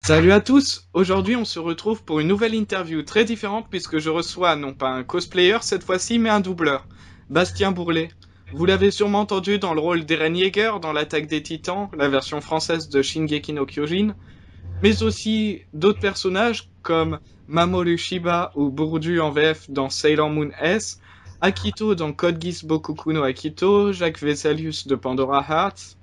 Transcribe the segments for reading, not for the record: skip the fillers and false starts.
Salut à tous! Aujourd'hui, on se retrouve pour une nouvelle interview très différente puisque je reçois non pas un cosplayer cette fois-ci, mais un doubleur, Bastien Bourlet. Vous l'avez sûrement entendu dans le rôle d'Eren Yeager dans l'Attaque des Titans, la version française de Shingeki no Kyojin, mais aussi d'autres personnages comme Mamoru Shiba ou Bourdu en VF dans Sailor Moon S, Akito dans Code Geass Bokuku no Akito, Jacques Vesalius de Pandora Hearts,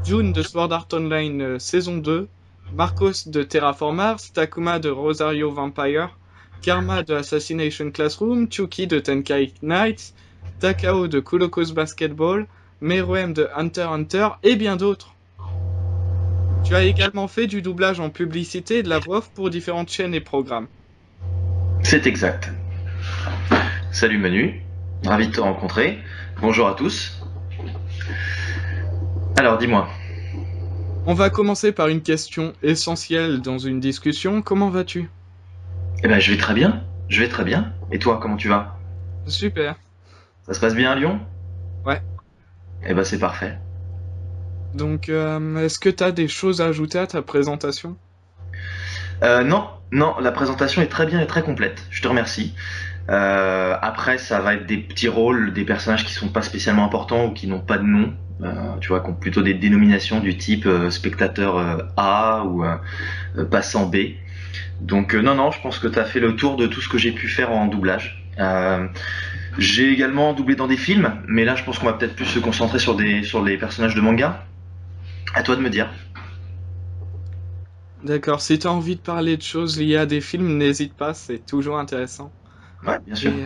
June de Sword Art Online saison 2, Marcos de Terraform Mars, Takuma de Rosario Vampire, Karma de Assassination Classroom, Chuki de Tenkai Knights, Takao de Kuroko's Basketball, Meruem de Hunter x Hunter et bien d'autres. Tu as également fait du doublage en publicité et de la voix off pour différentes chaînes et programmes. C'est exact. Salut Manu, ravi de te rencontrer. Bonjour à tous. Alors dis-moi. On va commencer par une question essentielle dans une discussion. Comment vas-tu? Eh ben je vais très bien. Je vais très bien. Et toi, comment tu vas? Super. Ça se passe bien à Lyon? Ouais. Eh ben c'est parfait. Donc, est-ce que tu as des choses à ajouter à ta présentation? Non, non, la présentation est très bien et très complète. Je te remercie. Après, ça va être des petits rôles, des personnages qui sont pas spécialement importants ou qui n'ont pas de nom. Tu vois, qui ont plutôt des dénominations du type spectateur A ou passant B. Donc non, non, je pense que tu as fait le tour de tout ce que j'ai pu faire en doublage. J'ai également doublé dans des films, mais là je pense qu'on va peut-être plus se concentrer sur les personnages de manga. À toi de me dire. D'accord, si tu as envie de parler de choses liées à des films, n'hésite pas, c'est toujours intéressant. Ouais, bien sûr. Et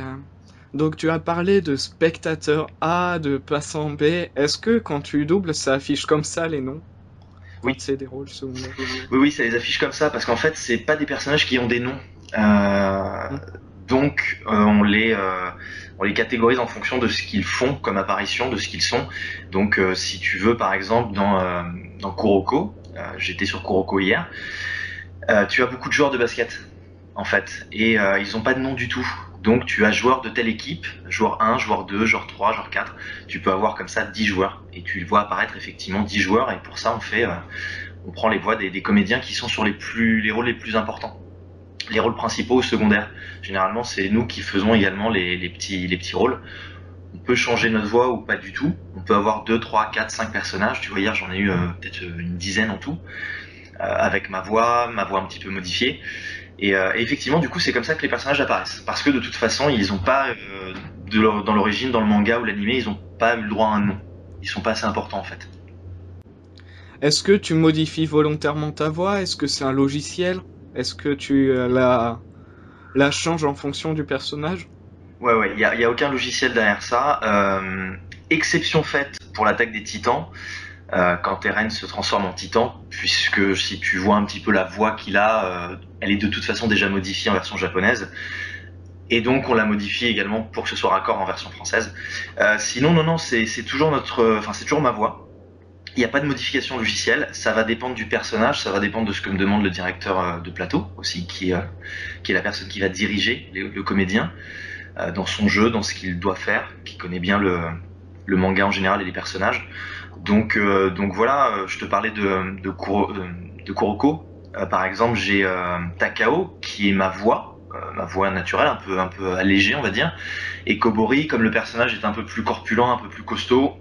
donc tu as parlé de spectateur A, de passant B. Est-ce que quand tu doubles, ça affiche comme ça les noms, quand Oui, c'est des rôles secondaires? oui, oui, ça les affiche comme ça parce qu'en fait c'est pas des personnages qui ont des noms. Euh, Hmm. on les catégorise en fonction de ce qu'ils font comme apparition, de ce qu'ils sont. Donc si tu veux par exemple dans Kuroko, j'étais sur Kuroko hier, tu as beaucoup de joueurs de basket en fait. Et ils n'ont pas de nom du tout. Donc tu as joueur de telle équipe, joueur 1, joueur 2, joueur 3, joueur 4. Tu peux avoir comme ça 10 joueurs. Et tu vois apparaître effectivement 10 joueurs. Et pour ça, on prend les voix des comédiens qui sont sur les rôles les plus importants. Les rôles principaux ou secondaires. Généralement, c'est nous qui faisons également les petits rôles. On peut changer notre voix ou pas du tout. On peut avoir 2, 3, 4, 5 personnages. Tu vois, hier, j'en ai eu peut-être une dizaine en tout. Avec ma voix un petit peu modifiée. Et effectivement, du coup, c'est comme ça que les personnages apparaissent. Parce que de toute façon, ils n'ont pas, dans l'origine, dans le manga ou l'animé, ils n'ont pas eu le droit à un nom. Ils sont pas assez importants en fait. Est-ce que tu modifies volontairement ta voix? Est-ce que c'est un logiciel? Est-ce que tu la changes en fonction du personnage? Ouais, ouais, y a aucun logiciel derrière ça. Exception faite pour l'attaque des titans, quand Eren se transforme en titan, puisque si tu vois un petit peu la voix qu'il a, elle est de toute façon déjà modifiée en version japonaise. Et donc on l'a modifiée également pour que ce soit raccord en version française. Sinon, non, non, c'est toujours enfin c'est toujours ma voix. Il n'y a pas de modification logicielle, ça va dépendre du personnage, ça va dépendre de ce que me demande le directeur de plateau aussi, qui est la personne qui va diriger le comédien dans son jeu, dans ce qu'il doit faire, qui connaît bien le manga en général et les personnages. Donc voilà, je te parlais de Kuroko. Par exemple, j'ai Takao, qui est ma voix naturelle, un peu allégée, on va dire. Et Kobori, comme le personnage est un peu plus corpulent, un peu plus costaud,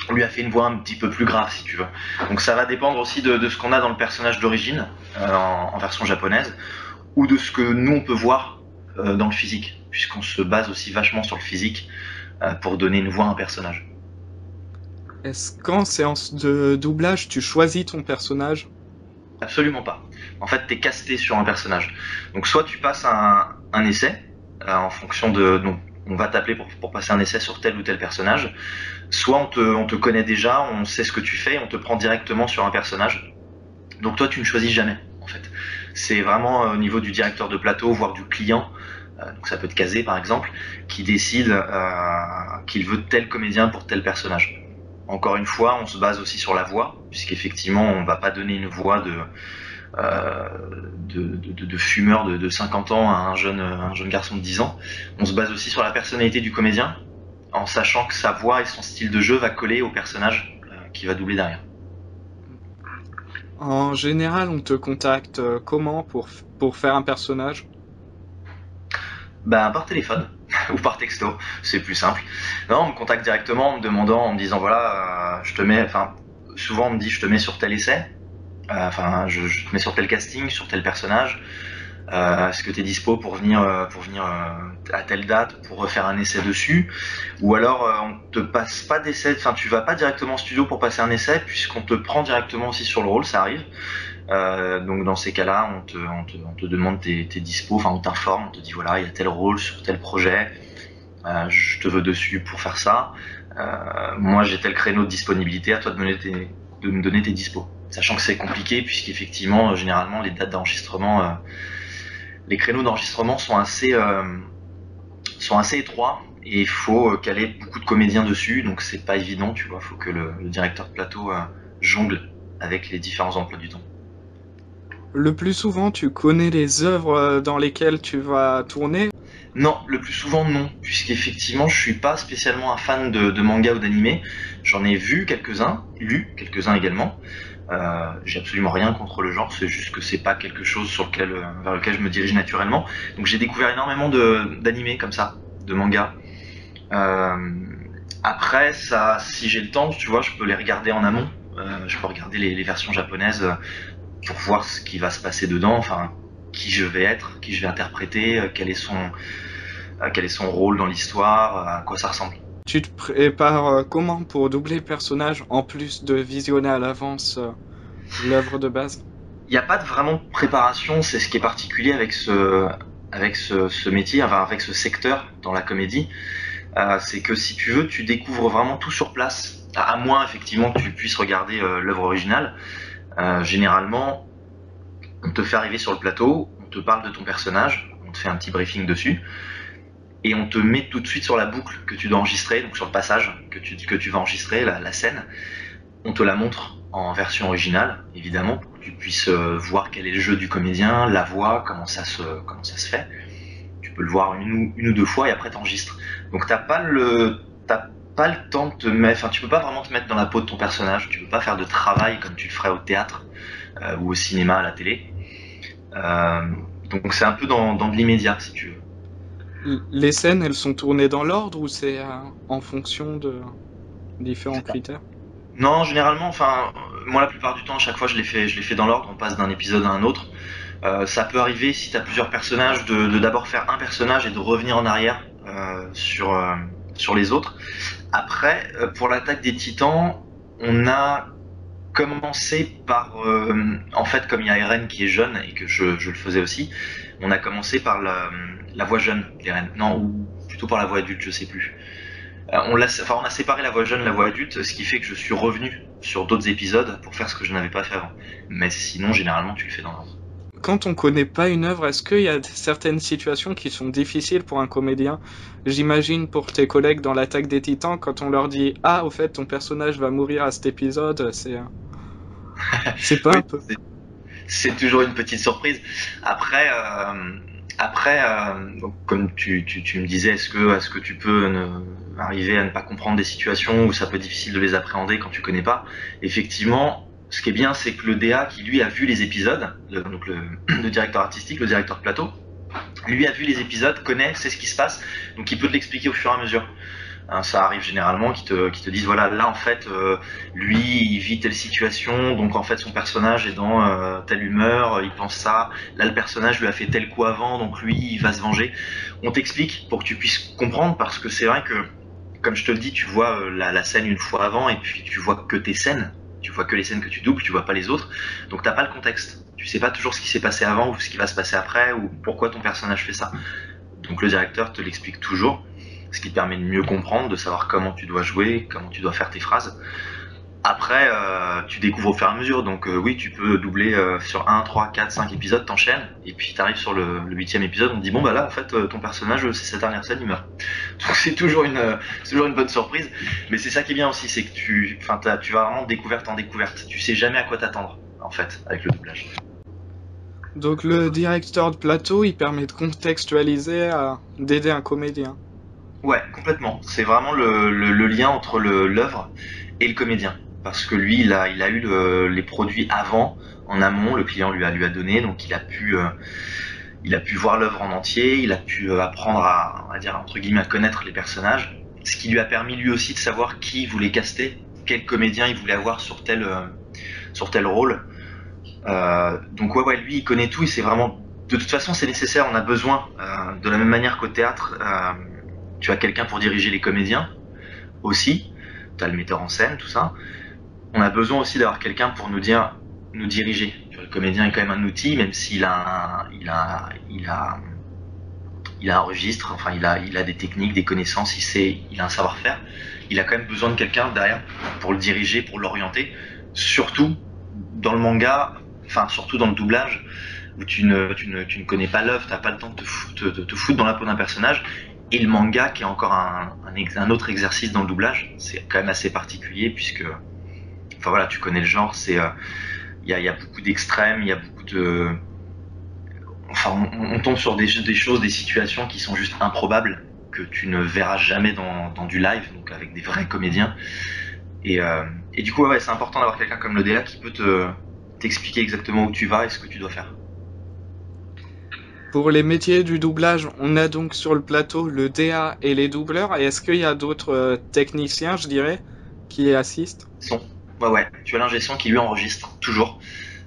on lui a fait une voix un petit peu plus grave, si tu veux. Donc ça va dépendre aussi de ce qu'on a dans le personnage d'origine, en version japonaise, ou de ce que nous on peut voir dans le physique, puisqu'on se base aussi vachement sur le physique pour donner une voix à un personnage. Est-ce qu'en séance de doublage, tu choisis ton personnage? Absolument pas. En fait, t'es casté sur un personnage. Donc soit tu passes un essai, en fonction de... Donc, on va t'appeler pour passer un essai sur tel ou tel personnage, soit on te connaît déjà, on sait ce que tu fais, on te prend directement sur un personnage. Donc toi, tu ne choisis jamais, en fait. C'est vraiment au niveau du directeur de plateau, voire du client, donc ça peut être casé par exemple, qui décide qu'il veut tel comédien pour tel personnage. Encore une fois, on se base aussi sur la voix, puisqu'effectivement, on ne va pas donner une voix de fumeur de 50 ans à un jeune garçon de 10 ans. On se base aussi sur la personnalité du comédien, en sachant que sa voix et son style de jeu va coller au personnage qui va doubler derrière. En général, on te contacte comment pour faire un personnage? Ben, par téléphone ou par texto, c'est plus simple. Non, on me contacte directement en me demandant, en me disant voilà, je te mets, enfin, souvent on me dit je te mets sur tel essai, enfin, je te mets sur tel casting, sur tel personnage. Est-ce que tu es dispo pour venir à telle date pour refaire un essai dessus? Ou alors on te passe pas d'essai, enfin tu vas pas directement en studio pour passer un essai puisqu'on te prend directement aussi sur le rôle, ça arrive. Donc dans ces cas-là, on te demande tes dispos, enfin on t'informe, on te dit voilà, il y a tel rôle sur tel projet, je te veux dessus pour faire ça. Moi j'ai tel créneau de disponibilité, à toi de me donner tes dispos. Sachant que c'est compliqué puisqu'effectivement, généralement les dates d'enregistrement, les créneaux d'enregistrement sont assez étroits et il faut caler beaucoup de comédiens dessus, donc c'est pas évident, tu vois, il faut que le directeur de plateau jongle avec les différents emplois du temps. Le plus souvent, tu connais les œuvres dans lesquelles tu vas tourner. Non, le plus souvent non, puisqu'effectivement je suis pas spécialement un fan de manga ou d'animé. J'en ai vu quelques-uns, lu quelques-uns également. J'ai absolument rien contre le genre, c'est juste que c'est pas quelque chose vers lequel je me dirige naturellement. Donc j'ai découvert énormément d'animés comme ça, de mangas. Euh, Après, ça, si j'ai le temps, tu vois, je peux les regarder en amont. Je peux regarder les versions japonaises pour voir ce qui va se passer dedans, enfin qui je vais être, qui je vais interpréter, quel est son rôle dans l'histoire, à quoi ça ressemble. Tu te prépares comment pour doubler le personnage en plus de visionner à l'avance l'œuvre de base? Il n'y a pas de vraiment de préparation, c'est ce qui est particulier ce métier, enfin avec ce secteur dans la comédie. C'est que si tu veux, tu découvres vraiment tout sur place, à moins effectivement que tu puisses regarder l'œuvre originale. Généralement, on te fait arriver sur le plateau, on te parle de ton personnage, on te fait un petit briefing dessus, et on te met tout de suite sur la boucle que tu dois enregistrer, donc sur le passage que tu vas enregistrer, la scène. On te la montre en version originale, évidemment, pour que tu puisses voir quel est le jeu du comédien, la voix, comment ça se fait. Tu peux le voir une ou deux fois et après t'enregistres. Donc t'as pas le temps de te mettre, enfin tu peux pas vraiment te mettre dans la peau de ton personnage. Tu peux pas faire de travail comme tu le ferais au théâtre ou au cinéma, à la télé. Euh, donc c'est un peu dans de l'immédiat si tu veux. Les scènes, elles sont tournées dans l'ordre ou c'est en fonction de différents critères? Non, généralement, enfin, moi la plupart du temps, à chaque fois je les fais dans l'ordre, on passe d'un épisode à un autre. Ça peut arriver si tu as plusieurs personnages de d'abord faire un personnage et de revenir en arrière sur les autres. Après, pour l'attaque des titans, on a commencé par, en fait, comme il y a Eren qui est jeune et que je le faisais aussi, on a commencé par la voix jeune d'Eren. Non, ou plutôt par la voix adulte, je sais plus. On a séparé la voix jeune, la voix adulte, ce qui fait que je suis revenu sur d'autres épisodes pour faire ce que je n'avais pas fait avant. Mais sinon, généralement, tu le fais dans l'ordre. Quand on connaît pas une œuvre, est-ce qu'il y a certaines situations qui sont difficiles pour un comédien? J'imagine pour tes collègues dans l'attaque des Titans, quand on leur dit ah, au fait, ton personnage va mourir à cet épisode, c'est pas un Oui, peu. c'est toujours une petite surprise. Après, donc, comme tu me disais, est-ce que tu peux arriver à ne pas comprendre des situations où ça peut être difficile de les appréhender quand tu connais pas? Effectivement, ce qui est bien, c'est que le DA qui lui a vu les épisodes, donc le directeur artistique, le directeur de plateau, lui a vu les épisodes, connaît, sait ce qui se passe, donc il peut te l'expliquer au fur et à mesure. Hein, ça arrive généralement qui te disent voilà là en fait lui il vit telle situation donc en fait son personnage est dans telle humeur, il pense ça, là le personnage lui a fait tel coup avant donc lui il va se venger. On t'explique pour que tu puisses comprendre parce que c'est vrai que comme je te le dis tu vois la scène une fois avant et puis tu vois que tes scènes, tu vois que les scènes que tu doubles, tu vois pas les autres donc t'as pas le contexte, tu sais pas toujours ce qui s'est passé avant ou ce qui va se passer après ou pourquoi ton personnage fait ça. Donc le directeur te l'explique toujours, ce qui te permet de mieux comprendre, de savoir comment tu dois jouer, comment tu dois faire tes phrases. Après, tu découvres au fur et à mesure, donc oui, tu peux doubler sur un, 3, 4, 5 épisodes, t'enchaînes, et puis t'arrives sur le 8e épisode, on te dit bon bah là en fait ton personnage c'est cette dernière scène, il meurt. Donc c'est toujours une bonne surprise, mais c'est ça qui est bien aussi, c'est que tu vas vraiment de découverte en découverte, tu sais jamais à quoi t'attendre en fait avec le doublage. Donc le directeur de plateau, il permet de contextualiser, d'aider un comédien. Ouais, complètement. C'est vraiment le lien entre l'œuvre et le comédien. parce que lui, il a eu les produits avant, en amont, le client lui a donné, donc il a pu voir l'œuvre en entier, il a pu apprendre à, on va dire, entre guillemets, à connaître les personnages, ce qui lui a permis lui aussi de savoir qui il voulait caster, quel comédien il voulait avoir sur tel rôle. Donc ouais, lui, il connaît tout et c'est vraiment, de toute façon, c'est nécessaire, on a besoin, de la même manière qu'au théâtre, tu as quelqu'un pour diriger les comédiens, aussi, tu as le metteur en scène, tout ça. On a besoin aussi d'avoir quelqu'un pour nous diriger. Le comédien est quand même un outil, même s'il il a un registre, enfin il a des techniques, des connaissances, il a un savoir-faire. Il a quand même besoin de quelqu'un derrière pour le diriger, pour l'orienter. Surtout dans le manga, enfin surtout dans le doublage, où tu ne connais pas l'œuvre, t'as pas le temps de te foutre dans la peau d'un personnage. Et le manga, qui est encore un autre exercice dans le doublage, c'est quand même assez particulier puisque, enfin voilà, tu connais le genre, il y a beaucoup d'extrêmes, il y a beaucoup de, enfin, on tombe sur des choses, des situations qui sont juste improbables, que tu ne verras jamais dans du live, donc avec des vrais comédiens. Et, euh, et du coup, ouais, c'est important d'avoir quelqu'un comme le DA qui peut t'expliquer exactement où tu vas et ce que tu dois faire. Pour les métiers du doublage, on a donc sur le plateau le DA et les doubleurs. Et est-ce qu'il y a d'autres techniciens, je dirais, qui assistent? Son. Ouais, tu as l'ingé son qui lui enregistre toujours.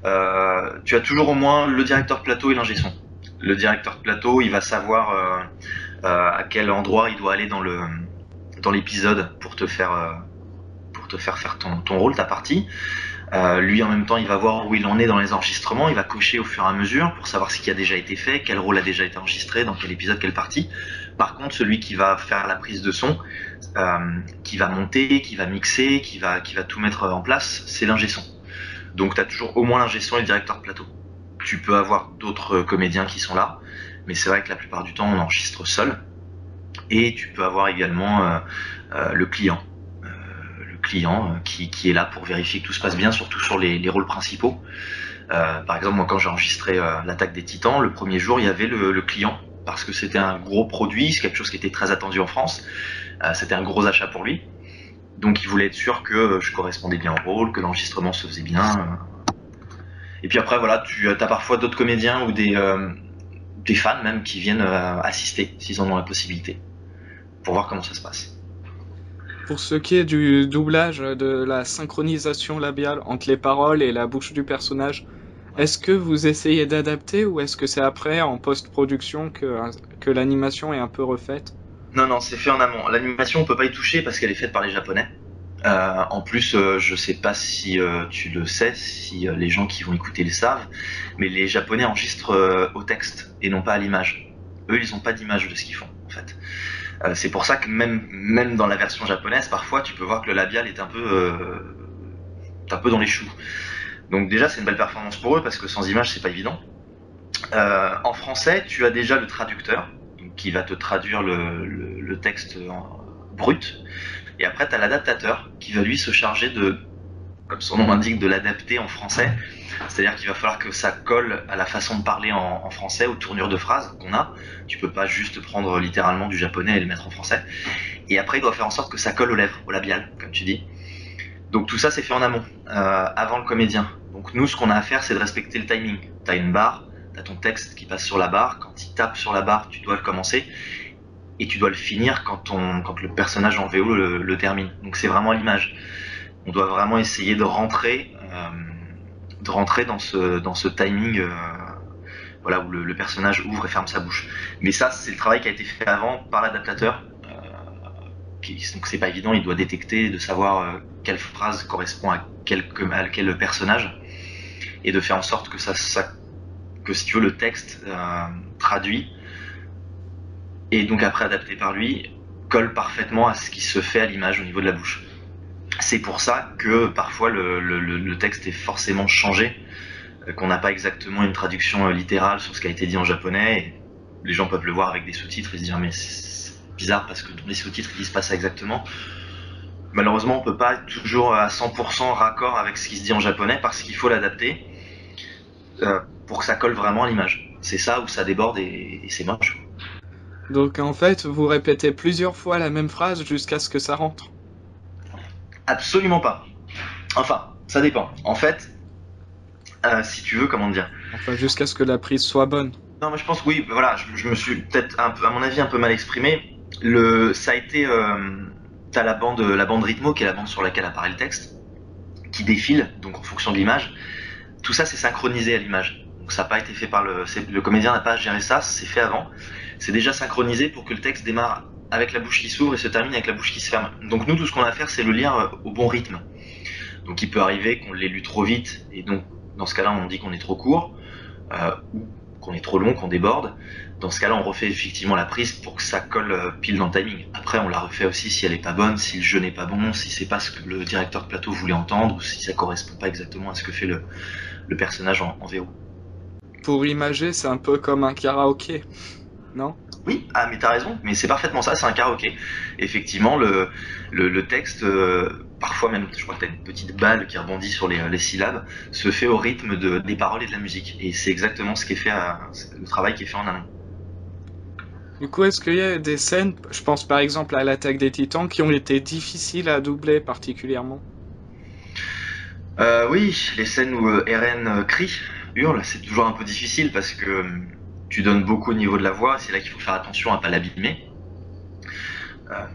Tu as toujours au moins le directeur de plateau et l'ingé son. Le directeur de plateau, il va savoir à quel endroit il doit aller dans l'épisode pour te faire ton rôle, ta partie. Lui, en même temps, il va voir où il en est dans les enregistrements, il va cocher au fur et à mesure pour savoir ce qui a déjà été fait, quel rôle a déjà été enregistré, dans quel épisode, quelle partie. Par contre, celui qui va faire la prise de son, qui va monter, qui va mixer, qui va tout mettre en place, c'est l'ingé son. Donc tu as toujours au moins l'ingé son et le directeur de plateau. Tu peux avoir d'autres comédiens qui sont là, mais c'est vrai que la plupart du temps on enregistre seul. Et tu peux avoir également le client. Le client qui est là pour vérifier que tout se passe bien, surtout sur les rôles principaux. Par exemple, moi quand j'ai enregistré l'attaque des Titans, le premier jour il y avait le client, parce que c'était un gros produit, c'est quelque chose qui était très attendu en France. C'était un gros achat pour lui. Donc il voulait être sûr que je correspondais bien au rôle, que l'enregistrement se faisait bien. Et puis après, voilà, tu as parfois d'autres comédiens ou des fans même qui viennent assister, s'ils en ont la possibilité, pour voir comment ça se passe. Pour ce qui est du doublage, de la synchronisation labiale entre les paroles et la bouche du personnage, est-ce que vous essayez d'adapter ou est-ce que c'est après, en post-production, que l'animation est un peu refaite? Non, non, c'est fait en amont. L'animation, on peut pas y toucher parce qu'elle est faite par les Japonais. En plus, je sais pas si tu le sais, si les gens qui vont écouter le savent, mais les Japonais enregistrent au texte et non pas à l'image. Eux, ils ont pas d'image de ce qu'ils font, en fait. C'est pour ça que même dans la version japonaise, parfois, tu peux voir que le labial est un peu dans les choux. Donc déjà, c'est une belle performance pour eux parce que sans image, c'est pas évident. En français, tu as déjà le traducteur qui va te traduire le texte brut. Et après, tu as l'adaptateur qui va lui se charger comme son nom l'indique, de l'adapter en français. C'est-à-dire qu'il va falloir que ça colle à la façon de parler en français, aux tournures de phrases qu'on a. Tu peux pas juste prendre littéralement du japonais et le mettre en français. Et après, il doit faire en sorte que ça colle aux lèvres, au labial, comme tu dis. Donc tout ça, c'est fait en amont, avant le comédien. Donc nous, ce qu'on a à faire, c'est de respecter le timing. Tu as une barre, tu as ton texte qui passe sur la barre. Quand il tape sur la barre, tu dois le commencer. Et tu dois le finir quand le personnage en VO le termine. Donc c'est vraiment l'image. On doit vraiment essayer de rentrer dans ce timing voilà, où le personnage ouvre et ferme sa bouche. Mais ça, c'est le travail qui a été fait avant par l'adaptateur. Donc c'est pas évident, il doit détecter, de savoir quelle phrase correspond à quel personnage, et de faire en sorte que si tu veux le texte traduit et donc après adapté par lui colle parfaitement à ce qui se fait à l'image au niveau de la bouche. C'est pour ça que parfois le texte est forcément changé, qu'on n'a pas exactement une traduction littérale sur ce qui a été dit en japonais. Et les gens peuvent le voir avec des sous-titres et se dire mais c'est bizarre parce que dans les sous-titres ils disent pas ça exactement. Malheureusement, on peut pas être toujours à 100% raccord avec ce qui se dit en japonais parce qu'il faut l'adapter pour que ça colle vraiment à l'image. C'est ça où ça déborde et c'est moche. Donc en fait, vous répétez plusieurs fois la même phrase jusqu'à ce que ça rentre. Absolument pas. Enfin, ça dépend. En fait, si tu veux, comment dire. Enfin, jusqu'à ce que la prise soit bonne. Non, mais je pense que oui, voilà, je me suis peut-être un peu, à mon avis, un peu mal exprimé. Ça a été, t'as la bande rythmo, qui est la bande sur laquelle apparaît le texte, qui défile, donc en fonction de l'image. Tout ça, c'est synchronisé à l'image. Donc ça n'a pas été fait par le comédien n'a pas géré ça, c'est fait avant. C'est déjà synchronisé pour que le texte démarre avec la bouche qui s'ouvre et se termine avec la bouche qui se ferme. Donc nous, tout ce qu'on a à faire, c'est le lire au bon rythme. Donc il peut arriver qu'on l'ait lu trop vite, et donc dans ce cas-là, on dit qu'on est trop court, ou qu'on est trop long, qu'on déborde. Dans ce cas-là, on refait effectivement la prise pour que ça colle pile dans le timing. Après, on la refait aussi si elle est pas bonne, si le jeu n'est pas bon, si c'est pas ce que le directeur de plateau voulait entendre, ou si ça correspond pas exactement à ce que fait le personnage en VO. Pour imager, c'est un peu comme un karaoké, non? Oui, ah mais t'as raison, mais c'est parfaitement ça, c'est un karaoké. Effectivement, le texte, parfois même, je crois que t'as une petite balle qui rebondit sur les syllabes, se fait au rythme des paroles et de la musique. Et c'est exactement ce qui est fait, le travail qui est fait en amont. Du coup, est-ce qu'il y a des scènes, je pense par exemple à l'attaque des Titans, qui ont été difficiles à doubler particulièrement? Oui, les scènes où Eren crie, hurle, c'est toujours un peu difficile parce que tu donnes beaucoup au niveau de la voix, c'est là qu'il faut faire attention à pas l'abîmer.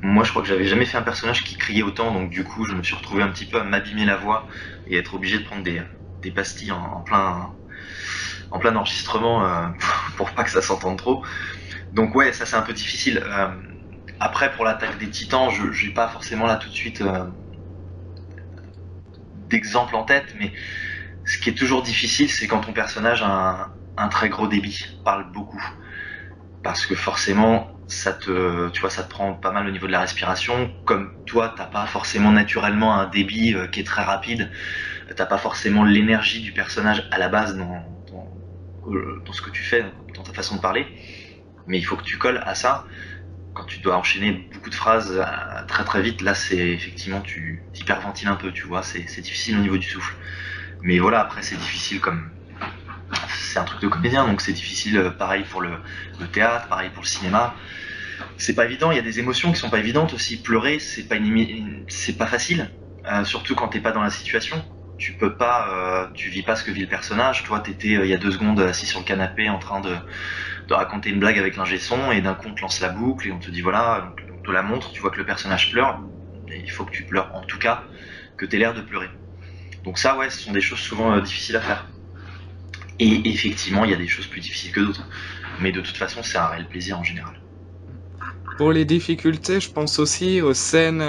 Moi, je crois que j'avais jamais fait un personnage qui criait autant, donc du coup, je me suis retrouvé un petit peu à m'abîmer la voix et être obligé de prendre des pastilles en plein enregistrement pour pas que ça s'entende trop. Donc ouais, ça c'est un peu difficile. Après, pour l'attaque des Titans, je n'ai pas forcément là tout de suite d'exemple en tête, mais ce qui est toujours difficile, c'est quand ton personnage a un très gros débit, parle beaucoup. Parce que forcément, tu vois, ça te prend pas mal au niveau de la respiration. Comme toi, t'as pas forcément naturellement un débit qui est très rapide, t'as pas forcément l'énergie du personnage à la base dans ce que tu fais, dans ta façon de parler. Mais il faut que tu colles à ça. Quand tu dois enchaîner beaucoup de phrases très très vite, là c'est effectivement tu hyperventiles un peu, tu vois, c'est difficile au niveau du souffle. Mais voilà, après c'est difficile comme c'est un truc de comédien, donc c'est difficile. Pareil pour le théâtre, pareil pour le cinéma. C'est pas évident. Il y a des émotions qui sont pas évidentes aussi. Pleurer, c'est pas facile, surtout quand t'es pas dans la situation. Tu peux pas, tu vis pas ce que vit le personnage. Toi, t'étais il y a 2 secondes assis sur le canapé en train de raconter une blague avec l'ingé son, et d'un coup on te lance la boucle et on te dit voilà, on te la montre. Tu vois que le personnage pleure. Et il faut que tu pleures, en tout cas, que t'aies l'air de pleurer. Donc ça, ouais, ce sont des choses souvent difficiles à faire. Et effectivement, il y a des choses plus difficiles que d'autres. Mais de toute façon, c'est un réel plaisir en général. Pour les difficultés, je pense aussi aux scènes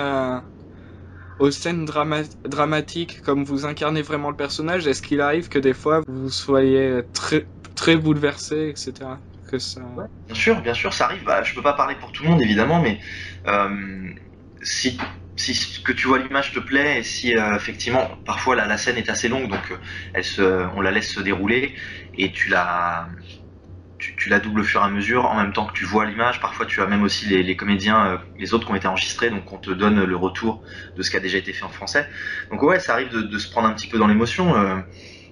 dramatiques, comme vous incarnez vraiment le personnage. Est-ce qu'il arrive que des fois vous soyez très bouleversé, etc. Que ça. Ouais. Bien sûr, ça arrive. Bah, je peux pas parler pour tout le monde évidemment, mais si, si ce que tu vois l'image te plaît, et si effectivement parfois la scène est assez longue, donc on la laisse se dérouler et tu la doubles au fur et à mesure en même temps que tu vois l'image. Parfois tu as même aussi les comédiens, les autres qui ont été enregistrés, donc on te donne le retour de ce qui a déjà été fait en français. Donc ouais, ça arrive de se prendre un petit peu dans l'émotion.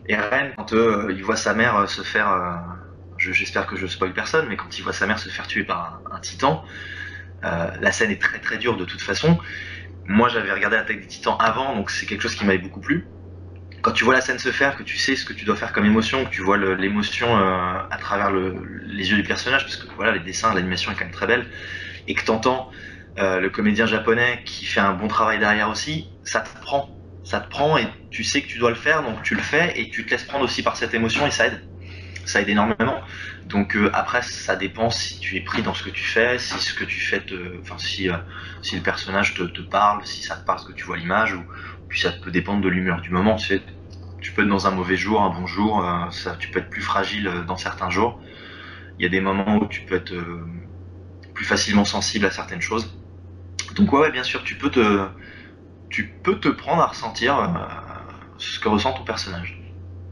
Eren, quand il voit sa mère se faire, j'espère que je spoil personne, mais quand il voit sa mère se faire tuer par un titan, la scène est très très dure de toute façon. Moi j'avais regardé l'attaque des titans avant, donc c'est quelque chose qui m'avait beaucoup plu. Quand tu vois la scène se faire, que tu sais ce que tu dois faire comme émotion, que tu vois l'émotion à travers les yeux du personnage, parce que voilà, les dessins, l'animation est quand même très belle, et que t'entends le comédien japonais qui fait un bon travail derrière aussi, ça te prend. Ça te prend et tu sais que tu dois le faire, donc tu le fais et tu te laisses prendre aussi par cette émotion et ça aide. Ça aide énormément. Donc après, ça dépend si tu es pris dans ce que tu fais, si ce que tu fais enfin si le personnage te parle, si ça te parle ce que tu vois à l'image, ou puis ça peut dépendre de l'humeur du moment. Tu sais, tu peux être dans un mauvais jour, un bon jour, tu peux être plus fragile dans certains jours. Il y a des moments où tu peux être plus facilement sensible à certaines choses. Donc ouais, bien sûr, tu peux te prendre à ressentir ce que ressent ton personnage.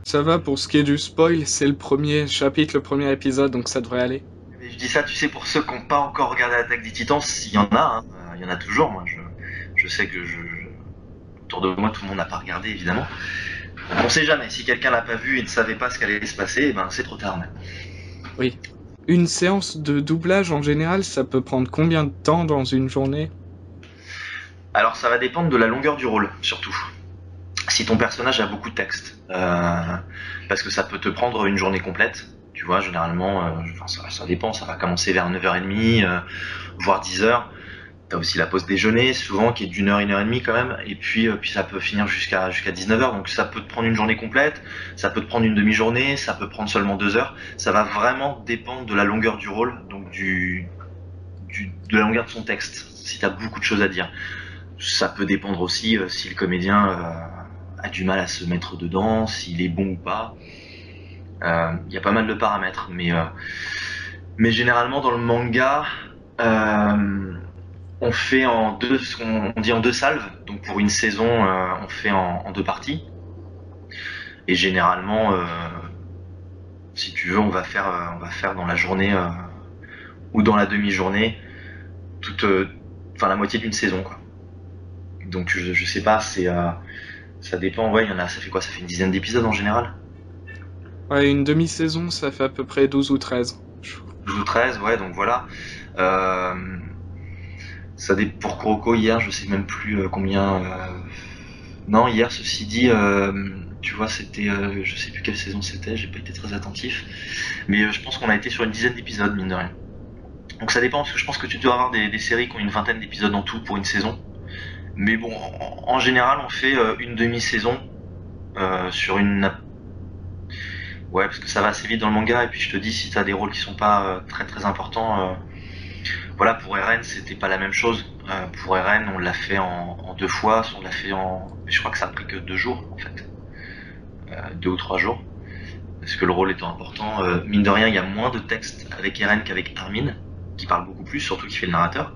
Ça va pour ce qui est du spoil, c'est le premier chapitre, le premier épisode, donc ça devrait aller. Mais je dis ça, tu sais, pour ceux qui n'ont pas encore regardé l'Attaque des Titans, s'il y en a, hein, il y en a toujours. Moi, je sais que autour de moi, tout le monde n'a pas regardé, évidemment. Donc, on sait jamais. Si quelqu'un l'a pas vu et ne savait pas ce qu'allait se passer, eh ben, c'est trop tard maintenant. Oui. Une séance de doublage en général, ça peut prendre combien de temps dans une journée? Alors, ça va dépendre de la longueur du rôle, surtout. si ton personnage a beaucoup de texte, parce que ça peut te prendre une journée complète. Tu vois, généralement, ça dépend, ça va commencer vers 9h30, voire 10h. T'as aussi la pause déjeuner, souvent, qui est d'1 heure, 1 heure et demie quand même, et puis ça peut finir jusqu'à 19h, donc ça peut te prendre une journée complète, ça peut te prendre une demi-journée, ça peut prendre seulement 2 heures. Ça va vraiment dépendre de la longueur du rôle, donc de la longueur de son texte, si t'as beaucoup de choses à dire. Ça peut dépendre aussi si le comédien a du mal à se mettre dedans, s'il est bon ou pas. Il y a pas mal de paramètres, mais généralement dans le manga, euh, on fait on dit en 2 salves. Donc pour une saison, on fait en 2 parties. Et généralement, si tu veux, on va faire dans la journée ou dans la demi-journée, toute, enfin la moitié d'une saison, quoi. Donc je sais pas, ça dépend. Ouais, il y en a. Ça fait quoi? Ça fait une dizaine d'épisodes en général. Ouais, une demi-saison, ça fait à peu près 12 ou 13. 12 ou 13, ouais. Donc voilà. Euh, pour Kuroko hier, je sais même plus combien. Non, hier, ceci dit, tu vois, c'était, je sais plus quelle saison c'était, j'ai pas été très attentif, mais je pense qu'on a été sur une dizaine d'épisodes, mine de rien. Donc ça dépend, parce que je pense que tu dois avoir des séries qui ont une vingtaine d'épisodes en tout pour une saison. Mais bon, en général, on fait une demi-saison sur une. Ouais, parce que ça va assez vite dans le manga, et puis je te dis, si t'as des rôles qui sont pas très très importants, voilà, pour Eren, c'était pas la même chose. Pour Eren, on l'a fait en 2 fois, on l'a fait en. Je crois que ça a pris que 2 jours, en fait. 2 ou 3 jours. Parce que le rôle étant important, mine de rien, il y a moins de texte avec Eren qu'avec Armin, qui parle beaucoup plus, surtout qui fait le narrateur.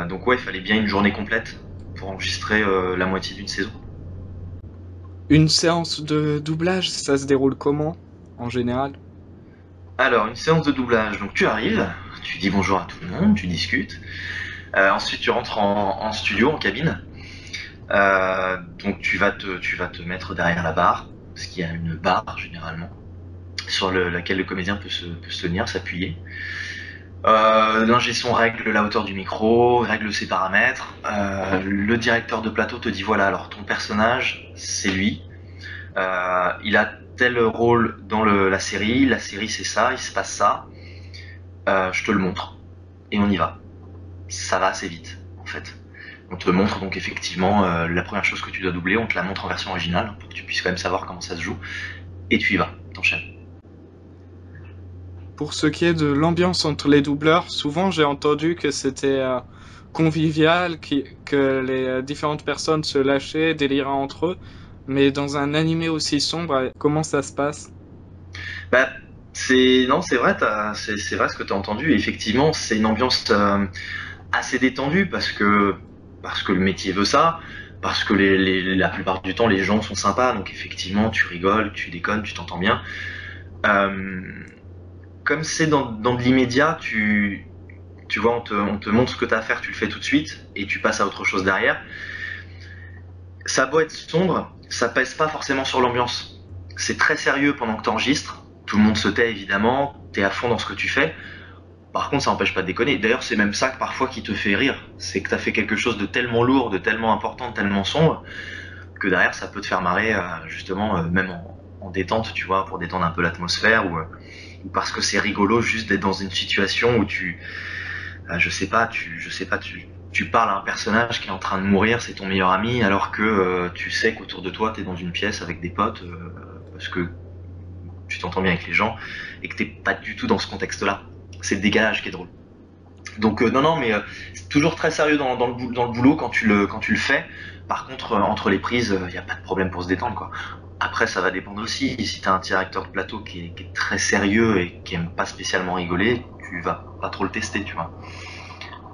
Donc ouais, il fallait bien une journée complète pour enregistrer la moitié d'une saison. Une séance de doublage, ça se déroule comment, en général? Alors, une séance de doublage, donc tu arrives, tu dis bonjour à tout le monde, tu discutes. Ensuite, tu rentres en studio, en cabine. Donc tu vas te mettre derrière la barre, parce qu'il y a une barre généralement, sur laquelle le comédien peut se tenir, s'appuyer. L'ingé son règle la hauteur du micro, règle ses paramètres. Le directeur de plateau te dit voilà, alors ton personnage, c'est lui. Il a tel rôle dans la série c'est ça, il se passe ça. Je te le montre. Et on y va. Ça va assez vite, en fait. On te montre donc effectivement la première chose que tu dois doubler, on te la montre en version originale, pour que tu puisses quand même savoir comment ça se joue. Et tu y vas, t'enchaînes. Pour ce qui est de l'ambiance entre les doubleurs, souvent j'ai entendu que c'était convivial, que les différentes personnes se lâchaient, déliraient entre eux. Mais dans un animé aussi sombre, comment ça se passe? Bah, non, c'est vrai, c'est vrai ce que tu as entendu. Effectivement, c'est une ambiance assez détendue parce que le métier veut ça, parce que la plupart du temps les gens sont sympas, donc effectivement tu rigoles, tu déconnes, tu t'entends bien. Euh, Comme c'est dans de l'immédiat, tu vois, on te montre ce que tu as à faire, tu le fais tout de suite et tu passes à autre chose derrière. Ça a beau être sombre, ça pèse pas forcément sur l'ambiance. C'est très sérieux pendant que tu enregistres. Tout le monde se tait évidemment, t'es à fond dans ce que tu fais. Par contre, ça n'empêche pas de déconner. D'ailleurs, c'est même ça parfois qui te fait rire. C'est que t'as fait quelque chose de tellement lourd, de tellement important, de tellement sombre, que derrière, ça peut te faire marrer, justement, même en détente, tu vois, pour détendre un peu l'atmosphère, ou parce que c'est rigolo juste d'être dans une situation où tu parles à un personnage qui est en train de mourir, c'est ton meilleur ami, alors que tu sais qu'autour de toi, t'es dans une pièce avec des potes, parce que tu t'entends bien avec les gens, et que t'es pas du tout dans ce contexte-là. C'est le décalage qui est drôle. Donc non, non, mais c'est toujours très sérieux dans le boulot quand tu le fais. Par contre, entre les prises, il n'y a pas de problème pour se détendre, quoi. Après, ça va dépendre aussi. Si t'as un directeur de plateau qui est très sérieux et qui aime pas spécialement rigoler, tu vas pas trop le tester, tu vois.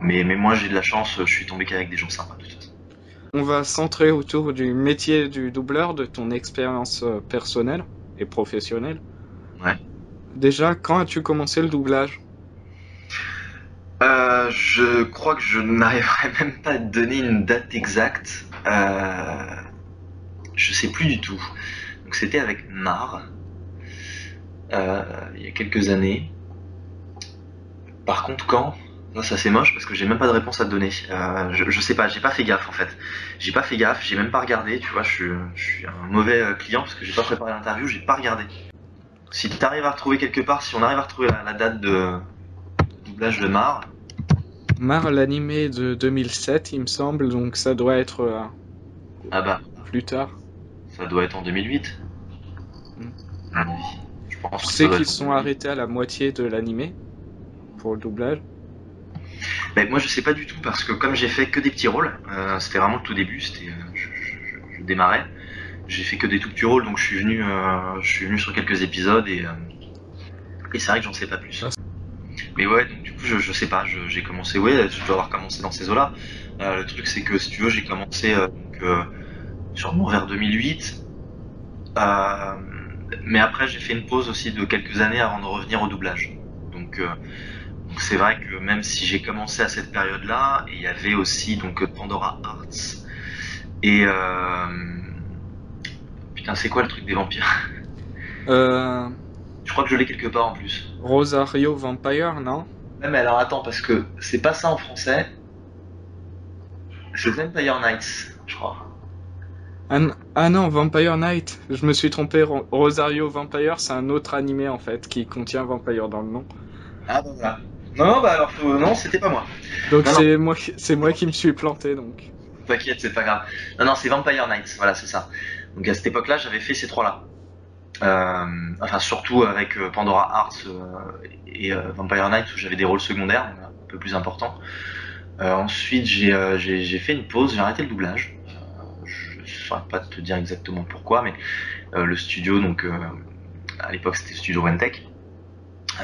Mais moi, j'ai de la chance, je suis tombé qu'avec des gens sympas, de toute façon. On va centrer autour du métier du doubleur, de ton expérience personnelle et professionnelle. Ouais. Déjà, quand as-tu commencé le doublage? Je crois que je n'arriverai même pas à te donner une date exacte. Je sais plus du tout. Donc c'était avec Mar, il y a quelques années. Par contre, quand? Non, ça c'est moche parce que j'ai même pas de réponse à te donner. Je sais pas, j'ai pas fait gaffe en fait. J'ai pas fait gaffe, j'ai même pas regardé, tu vois, je suis un mauvais client parce que j'ai pas préparé l'interview, j'ai pas regardé. Si t'arrives à retrouver quelque part, si on arrive à retrouver la date de doublage de Mar, Mar, l'animé de 2007, il me semble, donc ça doit être ah bah, plus tard. ça doit être en 2008, Mm. à mon avis. Je pense Je que ça sais doit qu'ils être se en sont 2008. arrêtés à la moitié de l'animé pour le doublage. Mais moi je sais pas du tout parce que comme j'ai fait que des petits rôles, c'était vraiment le tout début, je démarrais. J'ai fait que des tout petits rôles donc je suis venu sur quelques épisodes et c'est vrai que j'en sais pas plus. Ah, Mais ouais, donc du coup, je sais pas, j'ai commencé, ouais, je dois avoir commencé dans ces eaux-là. Le truc, c'est que si tu veux, j'ai commencé sûrement vers 2008. Euh, mais après, j'ai fait une pause aussi de quelques années avant de revenir au doublage. Donc, euh, donc c'est vrai que même si j'ai commencé à cette période-là, il y avait aussi donc Pandora Arts et putain, c'est quoi le truc des vampires? Euh, Je crois que je l'ai quelque part en plus. Rosario Vampire, non? Ouais, mais alors attends, parce que c'est pas ça en français, c'est Vampire Nights, je crois. Ah non, Vampire Night. Je me suis trompé. Rosario Vampire, c'est un autre animé en fait qui contient Vampire dans le nom. Ah bah voilà. Non, non, bah alors non, c'était pas moi. Donc Non, non, c'est moi qui me suis planté donc. t'inquiète, c'est pas grave. Non, non, c'est Vampire Nights, voilà, c'est ça. Donc à cette époque-là, j'avais fait ces trois-là. Enfin, surtout avec Pandora Hearts et Vampire Nights où j'avais des rôles secondaires, donc un peu plus importants. Ensuite, j'ai fait une pause, j'ai arrêté le doublage. Je saurais pas te dire exactement pourquoi, mais le studio, donc à l'époque c'était Studio Rentec,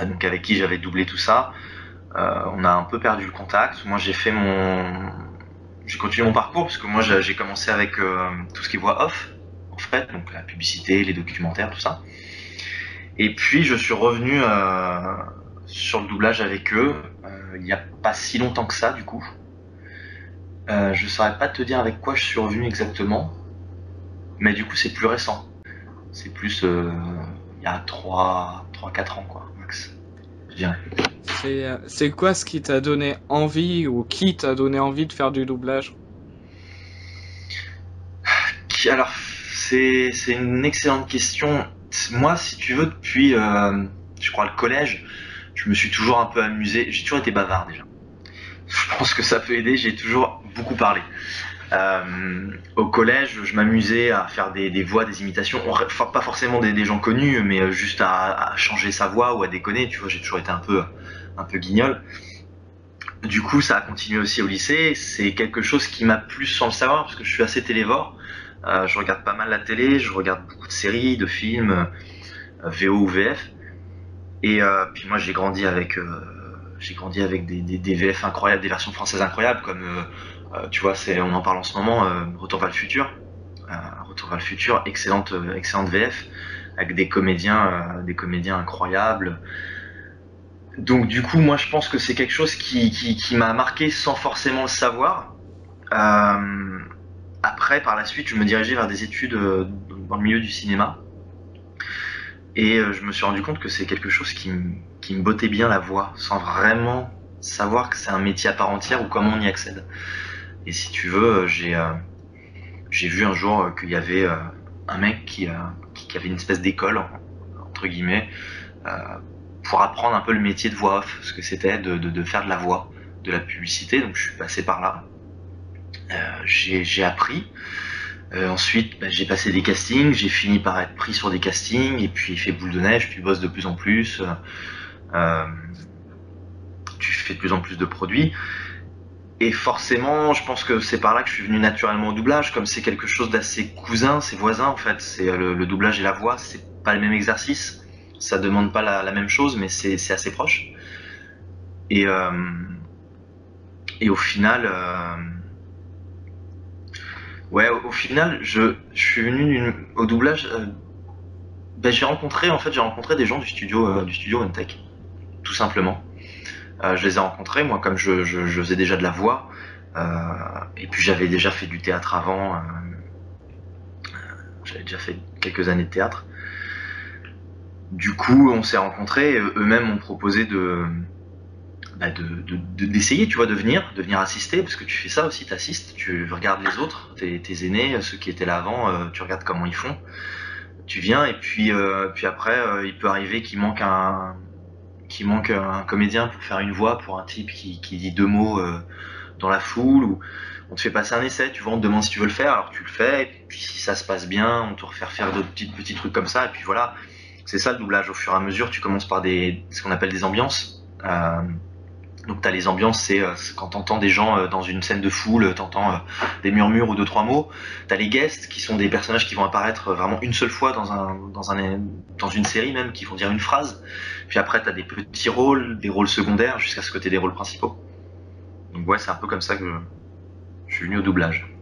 donc avec qui j'avais doublé tout ça. On a un peu perdu le contact. Moi, j'ai continué mon parcours parce que moi, j'ai commencé avec tout ce qui est voix off, en fait, donc la publicité, les documentaires, tout ça. Et puis, je suis revenu sur le doublage avec eux il n'y a pas si longtemps que ça, du coup. Je saurais pas te dire avec quoi je suis revenu exactement, mais du coup, c'est plus récent. C'est plus il y a 3 4 ans, quoi, max, je dirais. C'est quoi ce qui t'a donné envie ou qui t'a donné envie de faire du doublage? Alors, c'est une excellente question. Moi, si tu veux, depuis, je crois, le collège, je me suis toujours un peu amusé. J'ai toujours été bavard déjà. Je pense que ça peut aider. J'ai toujours beaucoup parlé. Au collège, je m'amusais à faire des voix, des imitations. Enfin, pas forcément des gens connus, mais juste à changer sa voix ou à déconner. Tu vois, j'ai toujours été un peu guignol. Du coup, ça a continué aussi au lycée. C'est quelque chose qui m'a plu sans le savoir parce que je suis assez télévore. Je regarde pas mal la télé, je regarde beaucoup de séries, de films, VO ou VF. Et puis moi, j'ai grandi avec des VF incroyables, des versions françaises incroyables, comme tu vois, on en parle en ce moment, Retour vers le futur. Retour vers le futur, excellente VF avec des comédiens incroyables. Donc du coup, moi, je pense que c'est quelque chose qui m'a marqué sans forcément le savoir. Euh, Après, par la suite, je me dirigeais vers des études dans le milieu du cinéma. Et je me suis rendu compte que c'est quelque chose qui me bottait bien la voix, sans vraiment savoir que c'est un métier à part entière ou comment on y accède. Et si tu veux, j'ai vu un jour qu'il y avait un mec qui avait une espèce d'école, entre guillemets, euh, pour apprendre un peu le métier de voix off, ce que c'était de faire de la voix, de la publicité. Donc je suis passé par là. J'ai appris. Ensuite, bah, j'ai passé des castings, j'ai fini par être pris sur des castings, et puis il fait boule de neige, tu bosses de plus en plus, euh, tu fais de plus en plus de produits. Et forcément, je pense que c'est par là que je suis venu naturellement au doublage, comme c'est quelque chose d'assez cousin, c'est voisin en fait. C'est le doublage et la voix, c'est pas le même exercice, ça demande pas la même chose, mais c'est assez proche. Et, euh, et au final, ouais, au final, je suis venu au doublage. Ben, j'ai rencontré des gens du studio Untech, tout simplement. Je les ai rencontrés, moi, comme je faisais déjà de la voix, euh, et puis j'avais déjà fait du théâtre avant, j'avais déjà fait quelques années de théâtre. Du coup, on s'est rencontrés, et eux-mêmes m'ont proposé d'essayer, tu vois, de venir assister, parce que tu fais ça aussi, t'assistes, tu regardes les autres, tes aînés, ceux qui étaient là avant, tu regardes comment ils font, tu viens, et puis après, il peut arriver qu'il manque un comédien pour faire une voix pour un type qui dit 2 mots dans la foule, ou on te fait passer un essai, tu vois, on te demande si tu veux le faire, alors tu le fais, et puis si ça se passe bien, on te refait faire d'autres petits trucs comme ça, et puis voilà, c'est ça le doublage, au fur et à mesure, tu commences par ce qu'on appelle des ambiances. Donc t'as les ambiances, c'est quand t'entends des gens dans une scène de foule, t'entends des murmures ou 2-3 mots. T'as les guests qui sont des personnages qui vont apparaître vraiment une seule fois dans une série même, qui vont dire une phrase. Puis après t'as des petits rôles, des rôles secondaires, jusqu'à ce que t'aies des rôles principaux. Donc ouais, c'est un peu comme ça que je suis venu au doublage.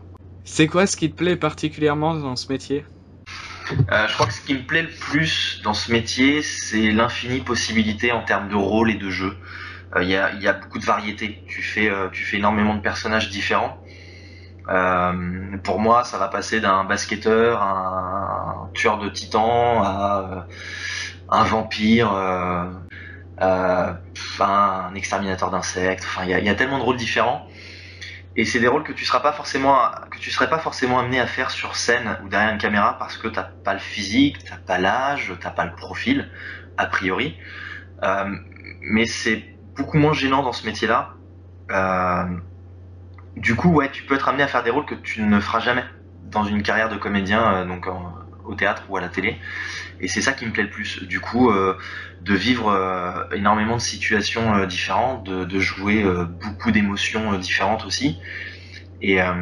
C'est quoi ce qui te plaît particulièrement dans ce métier? Je crois que ce qui me plaît le plus dans ce métier, c'est l'infinie possibilité en termes de rôle et de jeu. Il y a beaucoup de variété. Tu fais énormément de personnages différents. Pour moi, ça va passer d'un basketteur à un tueur de titans à un vampire, un exterminateur d'insectes. Enfin, il y a tellement de rôles différents. Et c'est des rôles que tu serais pas forcément amené à faire sur scène ou derrière une caméra parce que t'as pas le physique, t'as pas l'âge, t'as pas le profil, a priori. Euh, mais c'est beaucoup moins gênant dans ce métier-là. Euh, du coup, ouais, tu peux être amené à faire des rôles que tu ne feras jamais dans une carrière de comédien, au théâtre ou à la télé. Et c'est ça qui me plaît le plus. Du coup, de vivre énormément de situations différentes, de jouer beaucoup d'émotions différentes aussi. Et, euh,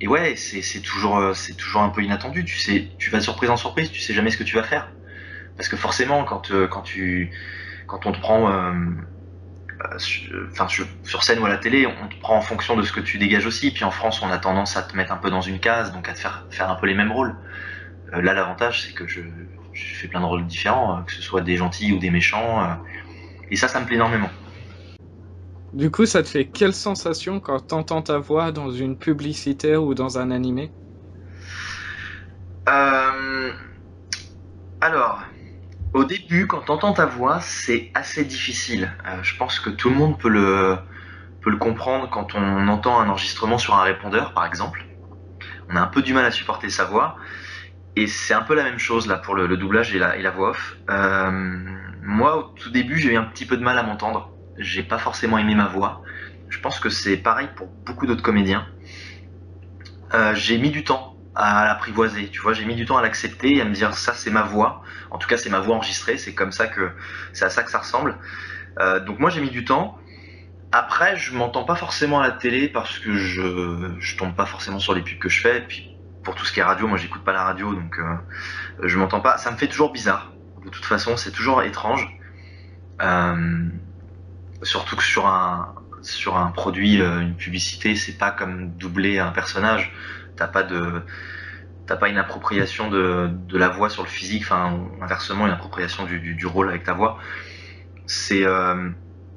et ouais, c'est toujours un peu inattendu. Tu vas de surprise en surprise, tu sais jamais ce que tu vas faire. Parce que forcément, quand on te prend sur scène ou à la télé, on te prend en fonction de ce que tu dégages aussi. Puis en France, on a tendance à te mettre un peu dans une case, donc à te faire un peu les mêmes rôles. Là, l'avantage, c'est que je fais plein de rôles différents, que ce soit des gentils ou des méchants. Et ça me plaît énormément. Du coup, ça te fait quelle sensation quand t'entends ta voix dans une publicité ou dans un animé? Euh, alors, au début, quand t'entends ta voix, c'est assez difficile. Je pense que tout le monde peut le comprendre quand on entend un enregistrement sur un répondeur, par exemple. On a un peu du mal à supporter sa voix. Et c'est un peu la même chose là pour le doublage et la voix off. Moi, au tout début, j'ai eu un petit peu de mal à m'entendre. J'ai pas forcément aimé ma voix. Je pense que c'est pareil pour beaucoup d'autres comédiens. J'ai mis du temps à l'apprivoiser, tu vois, j'ai mis du temps à l'accepter et à me dire ça c'est ma voix. En tout cas, c'est ma voix enregistrée, c'est à ça que ça ressemble. Donc moi j'ai mis du temps. Après, je m'entends pas forcément à la télé parce que je tombe pas forcément sur les pubs que je fais. Et puis pour tout ce qui est radio, moi j'écoute pas la radio, donc je m'entends pas. Ça me fait toujours bizarre. De toute façon, c'est toujours étrange. Euh, Surtout que sur un produit, une publicité, c'est pas comme doubler un personnage. T'as pas de T'as pas une appropriation de la voix sur le physique, enfin inversement une appropriation du rôle avec ta voix. C'est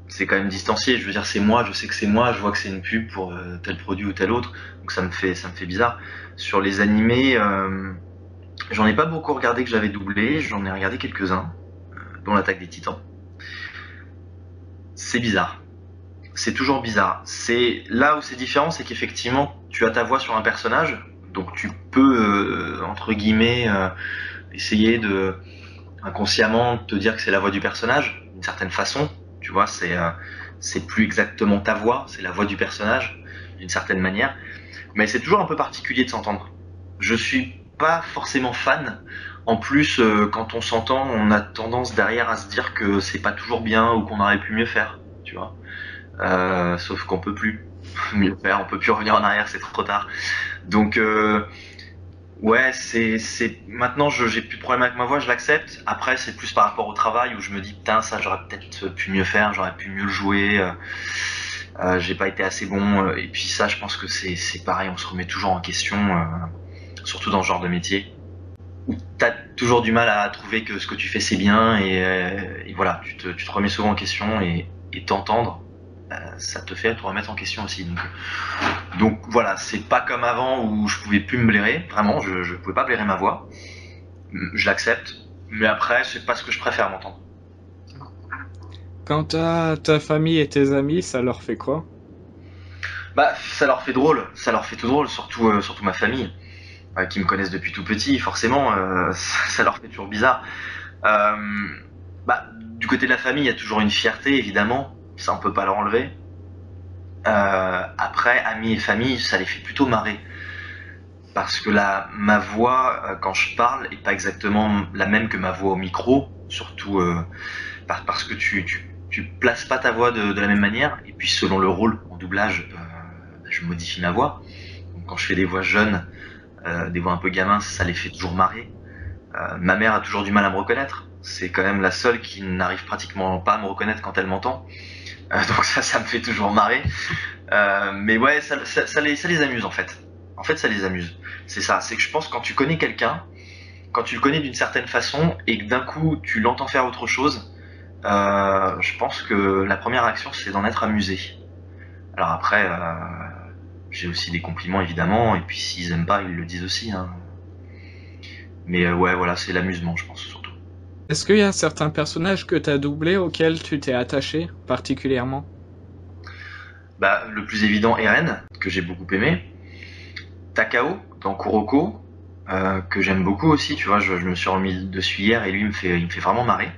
c'est quand même distancié. Je veux dire, c'est moi, je sais que c'est moi, je vois que c'est une pub pour tel produit ou tel autre, donc ça me fait bizarre. Sur les animés, j'en ai pas beaucoup regardé que j'avais doublé, j'en ai regardé quelques-uns, dont l'Attaque des Titans. C'est bizarre. C'est toujours bizarre. C'est là où c'est différent, c'est qu'effectivement, tu as ta voix sur un personnage, donc tu peux entre guillemets essayer de inconsciemment te dire que c'est la voix du personnage d'une certaine façon. Tu vois, c'est plus exactement ta voix, c'est la voix du personnage d'une certaine manière. Mais c'est toujours un peu particulier de s'entendre. Je suis pas forcément fan. En plus, quand on s'entend, on a tendance derrière à se dire que c'est pas toujours bien ou qu'on aurait pu mieux faire. Tu vois. Sauf qu'on peut plus mieux faire, on peut plus revenir en arrière, c'est trop tard. Donc ouais, maintenant j'ai plus de problème avec ma voix, je l'accepte. Après, c'est plus par rapport au travail où je me dis putain, ça j'aurais peut-être pu mieux faire, j'aurais pu mieux le jouer. J'ai pas été assez bon. Et puis ça, je pense que c'est pareil, on se remet toujours en question, surtout dans ce genre de métier où t'as toujours du mal à trouver que ce que tu fais c'est bien et voilà, tu te remets souvent en question et t'entendre, ça te fait te remettre en question aussi. Donc voilà, c'est pas comme avant où je pouvais plus me blairer, vraiment, je pouvais pas blairer ma voix. Je l'accepte, mais après, c'est pas ce que je préfère m'entendre. Quant à ta famille et tes amis, ça leur fait quoi? Bah, ça leur fait drôle, ça leur fait tout drôle, surtout ma famille, qui me connaissent depuis tout petit, forcément, ça leur fait toujours bizarre. Euh, du côté de la famille, il y a toujours une fierté, évidemment, ça on peut pas leur enlever. Après, amis et famille, ça les fait plutôt marrer. Parce que ma voix, quand je parle, est pas exactement la même que ma voix au micro, surtout parce que tu places pas ta voix de la même manière, et puis selon le rôle en doublage, je modifie ma voix. Donc quand je fais des voix jeunes, des voix un peu gamins, ça les fait toujours marrer. Ma mère a toujours du mal à me reconnaître. C'est quand même la seule qui n'arrive pratiquement pas à me reconnaître quand elle m'entend. Donc ça me fait toujours marrer. Mais ouais, ça les amuse en fait. En fait, ça les amuse. C'est ça. C'est que je pense que quand tu connais quelqu'un, quand tu le connais d'une certaine façon et que d'un coup tu l'entends faire autre chose, je pense que la première action c'est d'en être amusé. Alors après, j'ai aussi des compliments évidemment, et puis s'ils aiment pas, ils le disent aussi. Hein. Mais ouais, voilà, c'est l'amusement, je pense surtout. Est-ce qu'il y a certains personnages que t'as doublés auxquels tu t'es attaché particulièrement? Bah, le plus évident, Eren, que j'ai beaucoup aimé. Takao, dans Kuroko, que j'aime beaucoup aussi, tu vois, je me suis remis dessus hier et lui il me fait vraiment marrer.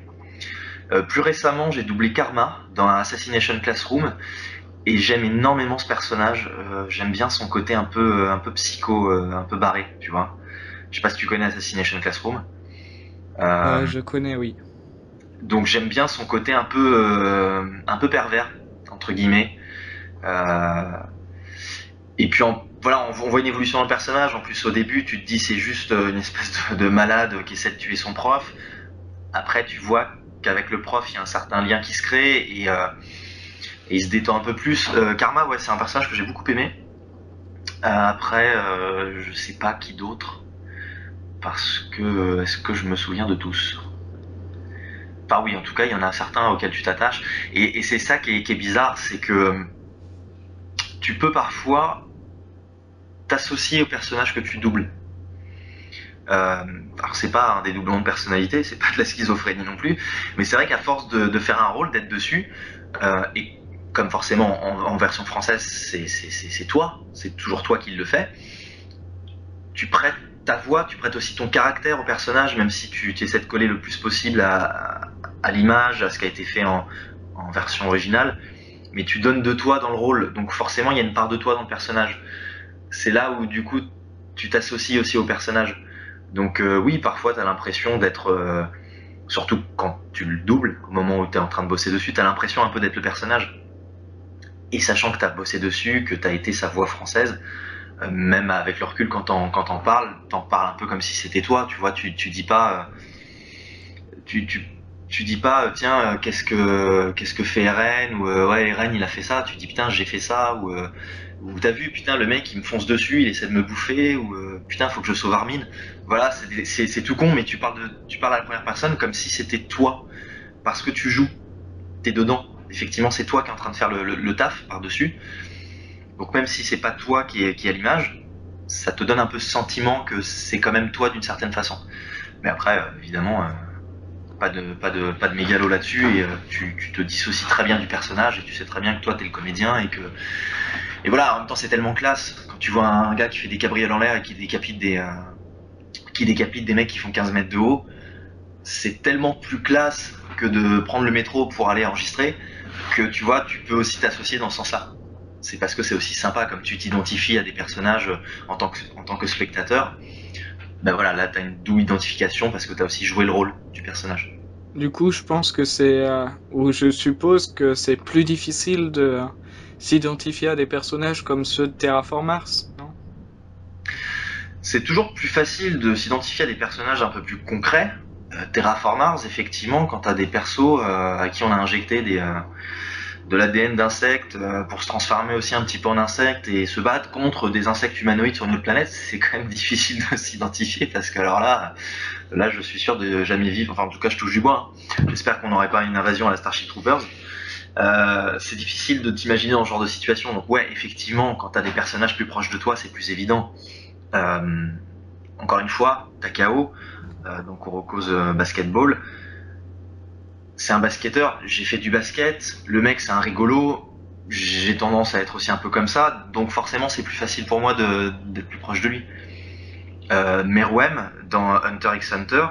Plus récemment, j'ai doublé Karma dans Assassination Classroom et j'aime énormément ce personnage. J'aime bien son côté un peu psycho, un peu barré, tu vois. Je sais pas si tu connais Assassination Classroom. Euh, Je connais, oui. donc j'aime bien son côté un peu pervers entre guillemets. Euh, et puis voilà, on voit une évolution dans le personnage. En plus, au début, tu te dis c'est juste une espèce de malade qui essaie de tuer son prof. Après, tu vois qu'avec le prof, il y a un certain lien qui se crée et il se détend un peu plus. Karma, ouais, c'est un personnage que j'ai beaucoup aimé. Après, je sais pas qui d'autre parce que est-ce que je me souviens de tous? Enfin oui, en tout cas, il y en a certains auxquels tu t'attaches. Et c'est ça qui est bizarre, c'est que tu peux parfois t'associer au personnage que tu doubles. Alors c'est pas un dédoublement de personnalité, c'est pas de la schizophrénie non plus, mais c'est vrai qu'à force de faire un rôle, d'être dessus, et comme forcément en version française c'est toi, c'est toujours toi qui le fais, tu prêtes ta voix, tu prêtes aussi ton caractère au personnage, même si tu essaies de coller le plus possible à l'image, à ce qui a été fait en version originale, mais tu donnes de toi dans le rôle, donc forcément il y a une part de toi dans le personnage. C'est là où du coup tu t'associes aussi au personnage. Donc oui, parfois tu as l'impression d'être, surtout quand tu le doubles, au moment où tu es en train de bosser dessus, tu as l'impression un peu d'être le personnage. Et sachant que tu as bossé dessus, que tu as été sa voix française, même avec le recul quand t'en parles un peu comme si c'était toi, tu vois, tu dis pas, tu, tu, tu dis pas, tiens, qu'est-ce que fait Eren, ou ouais, Eren il a fait ça, tu dis putain, j'ai fait ça, ou t'as vu, putain, le mec il me fonce dessus, il essaie de me bouffer, ou putain, faut que je sauve Armin. Voilà, c'est tout con, mais tu parles à la première personne comme si c'était toi, parce que tu joues, t'es dedans. Effectivement, c'est toi qui es en train de faire le taf par-dessus. Donc même si c'est pas toi qui est à l'image, ça te donne un peu ce sentiment que c'est quand même toi d'une certaine façon. Mais après, évidemment, pas de mégalo là-dessus et tu te dissocies très bien du personnage et tu sais très bien que toi t'es le comédien et voilà, en même temps c'est tellement classe quand tu vois un gars qui fait des cabrioles en l'air et qui décapite des mecs qui font 15 mètres de haut, c'est tellement plus classe que de prendre le métro pour aller enregistrer que tu vois, tu peux aussi t'associer dans ce sens-là. C'est parce que c'est aussi sympa comme tu t'identifies à des personnages en tant que spectateur. Ben voilà, là t'as une double identification parce que t'as aussi joué le rôle du personnage. Du coup, je pense que ou je suppose que c'est plus difficile de s'identifier à des personnages comme ceux de Terraform Mars, non? C'est toujours plus facile de s'identifier à des personnages un peu plus concrets. Terraformars, effectivement, quand t'as des persos à qui on a injecté de l'ADN d'insectes pour se transformer aussi un petit peu en insectes et se battre contre des insectes humanoïdes sur une autre planète, c'est quand même difficile de s'identifier parce que alors là, je suis sûr de jamais vivre. Enfin, en tout cas, je touche du bois. Hein. J'espère qu'on n'aurait pas une invasion à la Starship Troopers. C'est difficile de t'imaginer dans ce genre de situation. Donc ouais, effectivement, quand t'as des personnages plus proches de toi, c'est plus évident. Euh, Encore une fois, Takao, donc Kuroko's Basketball, c'est un basketteur, j'ai fait du basket, le mec c'est un rigolo, j'ai tendance à être aussi un peu comme ça, donc forcément c'est plus facile pour moi d'être plus proche de lui. Meruem dans Hunter x Hunter,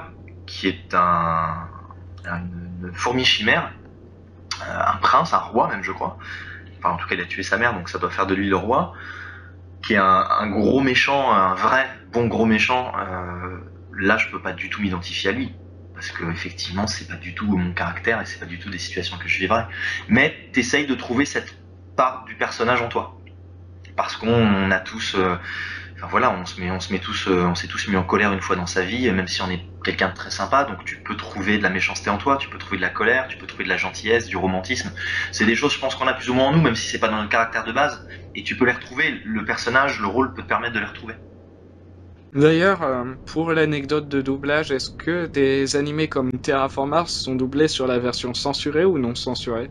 qui est une fourmi chimère, un prince, un roi même je crois, enfin en tout cas il a tué sa mère donc ça doit faire de lui le roi, qui est un gros méchant, un vrai bon gros méchant, là je peux pas du tout m'identifier à lui. Parce que effectivement c'est pas du tout mon caractère et c'est pas du tout des situations que je vivrais. Mais t'essayes de trouver cette part du personnage en toi. Parce qu'on a tous, enfin voilà, on s'est tous mis en colère une fois dans sa vie, même si on est quelqu'un de très sympa, donc tu peux trouver de la méchanceté en toi, tu peux trouver de la colère, tu peux trouver de la gentillesse, du romantisme. C'est des choses, je pense, qu'on a plus ou moins en nous, même si c'est pas dans le caractère de base, et tu peux les retrouver, le personnage, le rôle peut te permettre de les retrouver. D'ailleurs, pour l'anecdote de doublage, est-ce que des animés comme Terraform Mars sont doublés sur la version censurée ou non censurée?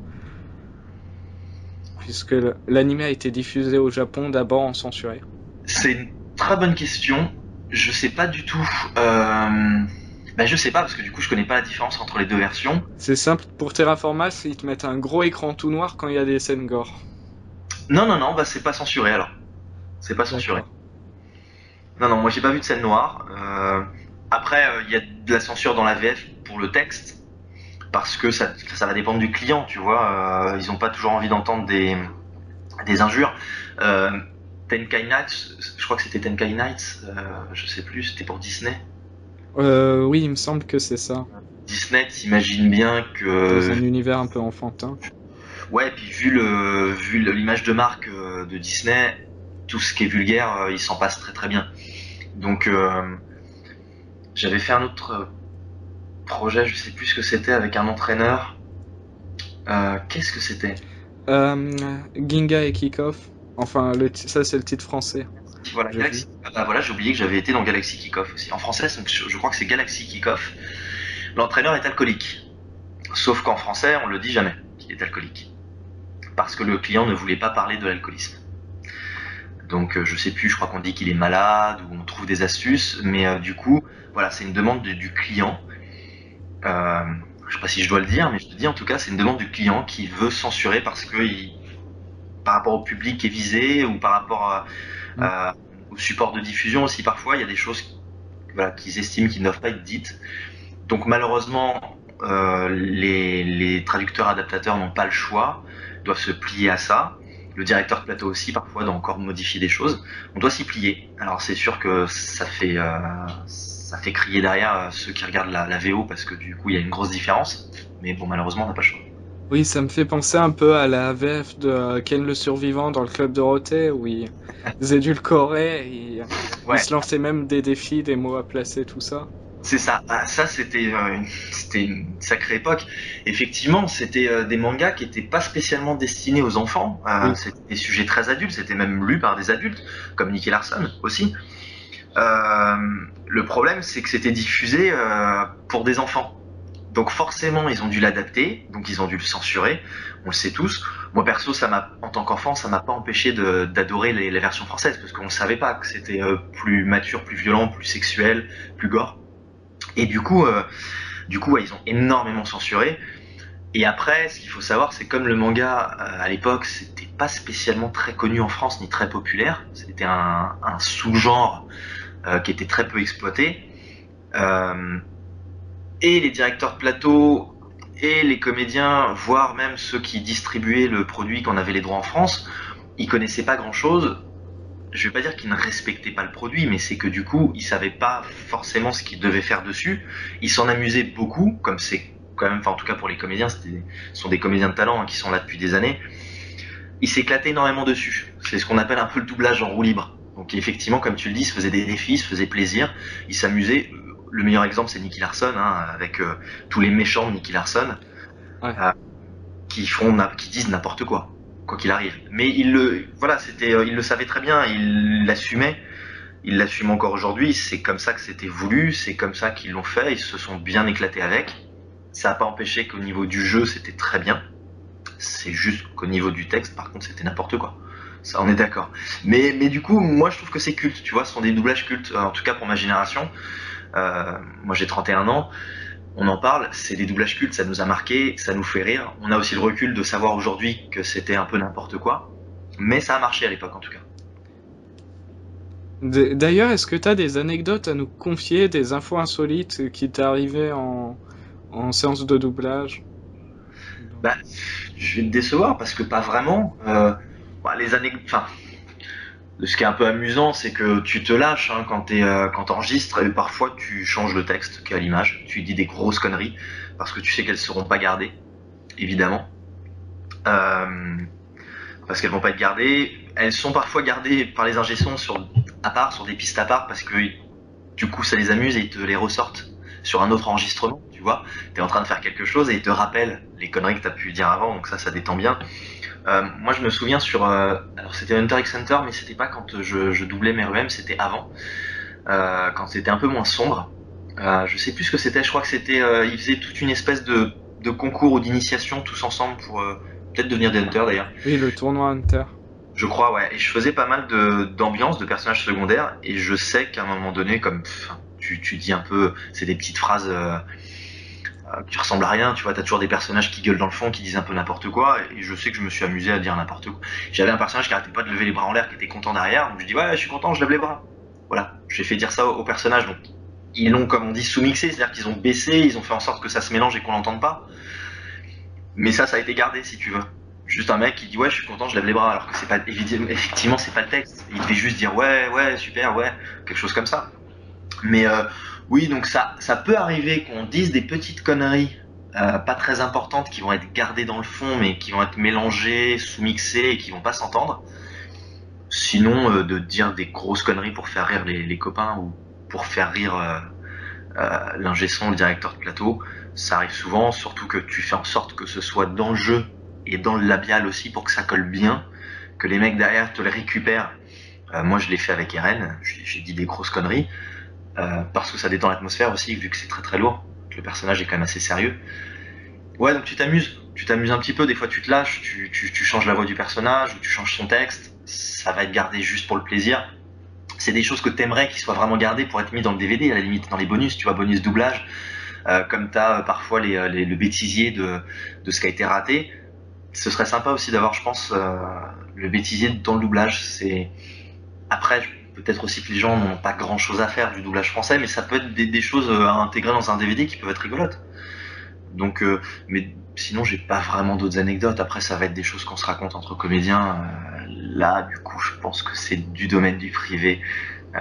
Puisque l'anime a été diffusé au Japon d'abord en censuré. C'est une très bonne question, je sais pas du tout, je sais pas, parce que du coup je connais pas la différence entre les deux versions. C'est simple, pour Terraform Mars, ils te mettent un gros écran tout noir quand il y a des scènes gore. Non, non, non, bah c'est pas censuré alors. C'est pas censuré. D'accord. Non, non, moi j'ai pas vu de scène noire. Après, il y a de la censure dans la VF pour le texte, parce que ça va dépendre du client, tu vois. Ils ont pas toujours envie d'entendre des injures. Euh, Tenkai Nights, je crois que c'était Tenkai Nights, je sais plus, c'était pour Disney. Oui, il me semble que c'est ça. Disney t'imagines bien Dans que... un univers un peu enfantin. Ouais, puis l'image de marque de Disney, tout ce qui est vulgaire, il s'en passe très très bien. Donc j'avais fait un autre projet, je sais plus ce que c'était, avec un entraîneur. Qu'est-ce que c'était? Ginga et Kickoff. Enfin, ça c'est le titre français. Voilà, J'ai vu. Galaxy. Ah bah voilà, j'ai oublié que j'avais été dans Galaxy Kickoff aussi. En français, donc, je crois que c'est Galaxy Kickoff. L'entraîneur est alcoolique. Sauf qu'en français, on le dit jamais qu'il est alcoolique. Parce que le client ne voulait pas parler de l'alcoolisme. Donc je sais plus, je crois qu'on dit qu'il est malade ou on trouve des astuces, mais du coup, voilà, c'est une demande du client. Euh, je sais pas si je dois le dire, mais je te dis en tout cas, c'est une demande du client qui veut censurer parce que par rapport au public qui est visé ou par rapport Mm. au support de diffusion aussi parfois, il y a des choses voilà, qu'ils estiment qu'ils ne doivent pas être dites. Donc malheureusement, les traducteurs adaptateurs n'ont pas le choix, doivent se plier à ça. Le directeur de plateau aussi parfois doit encore modifier des choses. On doit s'y plier. Alors c'est sûr que ça fait crier derrière ceux qui regardent la VO parce que du coup il y a une grosse différence. Mais bon malheureusement on n'a pas le choix. Oui, ça me fait penser un peu à la VF de Ken le Survivant dans le Club Dorothée, où ils édulcoraient, ils Ouais, se lançaient même des défis, des mots à placer, tout ça. c'est ça. Ah, ça, c'était une sacrée époque. Effectivement, c'était des mangas qui étaient pas spécialement destinés aux enfants. Oui. C'était des sujets très adultes. C'était même lu par des adultes, comme Nicky Larson aussi. Euh, le problème, c'est que c'était diffusé pour des enfants. Donc forcément, ils ont dû l'adapter. Donc ils ont dû le censurer. On le sait tous. Moi perso, en tant qu'enfant, ça m'a pas empêché d'adorer les versions françaises parce qu'on ne savait pas que c'était plus mature, plus violent, plus sexuel, plus gore. Et du coup ouais, ils ont énormément censuré. Et après, ce qu'il faut savoir, c'est comme le manga à l'époque, c'était pas spécialement très connu en France ni très populaire. C'était un sous-genre qui était très peu exploité. Euh, et les directeurs de plateau et les comédiens, voire même ceux qui distribuaient le produit qu'on avait les droits en France, ils connaissaient pas grand-chose. Je vais pas dire qu'ils ne respectaient pas le produit, mais c'est que du coup, ils savaient pas forcément ce qu'ils devaient faire dessus. Ils s'en amusaient beaucoup, comme c'est quand même, enfin en tout cas pour les comédiens, ce sont des comédiens de talent hein, qui sont là depuis des années. Ils s'éclataient énormément dessus. C'est ce qu'on appelle un peu le doublage en roue libre. Donc effectivement, comme tu le dis, ils se faisaient des défis, ils se faisaient plaisir, ils s'amusaient. Le meilleur exemple, c'est Nicky Larson, hein, avec tous les méchants de Nicky Larson, Ouais. euh, qui disent n'importe quoi qu'il arrive. Mais voilà, il le savait très bien, il l'assumait. Ils l'assument encore aujourd'hui, c'est comme ça que c'était voulu, c'est comme ça qu'ils l'ont fait, ils se sont bien éclatés avec. Ça n'a pas empêché qu'au niveau du jeu, c'était très bien. C'est juste qu'au niveau du texte, par contre, c'était n'importe quoi. Ça, on est d'accord. Mais du coup, moi, je trouve que c'est culte, tu vois, ce sont des doublages cultes, en tout cas pour ma génération. Moi, j'ai 31 ans. on en parle, c'est des doublages cultes, ça nous a marqué, ça nous fait rire. On a aussi le recul de savoir aujourd'hui que c'était un peu n'importe quoi, mais ça a marché à l'époque en tout cas. D'ailleurs, est-ce que tu as des anecdotes à nous confier, des infos insolites qui t'est arrivé en séance de doublage? Bah, je vais te décevoir parce que pas vraiment. Les anecdotes, enfin, ce qui est un peu amusant, c'est que tu te lâches hein, quand t'enregistres et parfois tu changes le texte qui est à l'image. Tu dis des grosses conneries parce que tu sais qu'elles seront pas gardées, évidemment. Euh, Parce qu'elles vont pas être gardées. Elles sont parfois gardées par les ingé-sons à part, sur des pistes à part, parce que du coup ça les amuse et ils te les ressortent sur un autre enregistrement, tu vois. T'es en train de faire quelque chose et ils te rappellent les conneries que t'as pu dire avant, donc ça détend bien. Moi je me souviens alors c'était Hunter x Hunter, mais c'était pas quand je doublais Meruem, c'était avant, quand c'était un peu moins sombre. Je sais plus ce que c'était, je crois que c'était, ils faisaient toute une espèce de concours ou d'initiation tous ensemble pour peut-être devenir des Hunters d'ailleurs. Oui, le tournoi Hunter. Je crois, ouais. Et je faisais pas mal d'ambiance, de personnages secondaires. Et je sais qu'à un moment donné, comme tu dis un peu, c'est des petites phrases qui ressemblent à rien. Tu vois, t'as toujours des personnages qui gueulent dans le fond, qui disent un peu n'importe quoi. Et je sais que je me suis amusé à dire n'importe quoi. J'avais un personnage qui arrêtait pas de lever les bras en l'air, qui était content derrière. Donc je dis ouais, je suis content, je lève les bras. Voilà. J'ai fait dire ça au personnage. Donc ils l'ont, comme on dit, sous-mixé, c'est-à-dire qu'ils ont baissé, ils ont fait en sorte que ça se mélange et qu'on l'entende pas. Mais ça a été gardé, si tu veux. Juste un mec qui dit ouais, je suis content, je lève les bras, alors que c'est pas effectivement c'est pas le texte. Il devait juste dire ouais, ouais, super, ouais, quelque chose comme ça. Mais oui, donc ça peut arriver qu'on dise des petites conneries pas très importantes qui vont être gardées dans le fond, mais qui vont être mélangées, sous-mixées et qui vont pas s'entendre. Sinon, de dire des grosses conneries pour faire rire les copains ou pour faire rire l'ingé son, le directeur de plateau, ça arrive souvent, surtout que tu fais en sorte que ce soit dans le jeu et dans le labial aussi pour que ça colle bien, que les mecs derrière te les récupèrent. Moi je l'ai fait avec Eren, j'ai dit des grosses conneries, parce que ça détend l'atmosphère aussi, vu que c'est très très lourd, que le personnage est quand même assez sérieux. Ouais, donc tu t'amuses un petit peu, des fois tu te lâches, tu changes la voix du personnage, ou tu changes son texte, ça va être gardé juste pour le plaisir. C'est des choses que t'aimerais qu'ils soient vraiment gardées pour être mis dans le DVD, à la limite dans les bonus, tu vois, bonus doublage, comme tu as parfois le bêtisier de ce qui a été raté. Ce serait sympa aussi d'avoir, je pense, le bêtisier dans le doublage. Après, peut-être aussi que les gens n'ont pas grand chose à faire du doublage français, mais ça peut être des choses à intégrer dans un DVD qui peuvent être rigolotes. Donc, mais sinon, j'ai pas vraiment d'autres anecdotes. Après, ça va être des choses qu'on se raconte entre comédiens. Là, du coup, je pense que c'est du domaine du privé. Euh,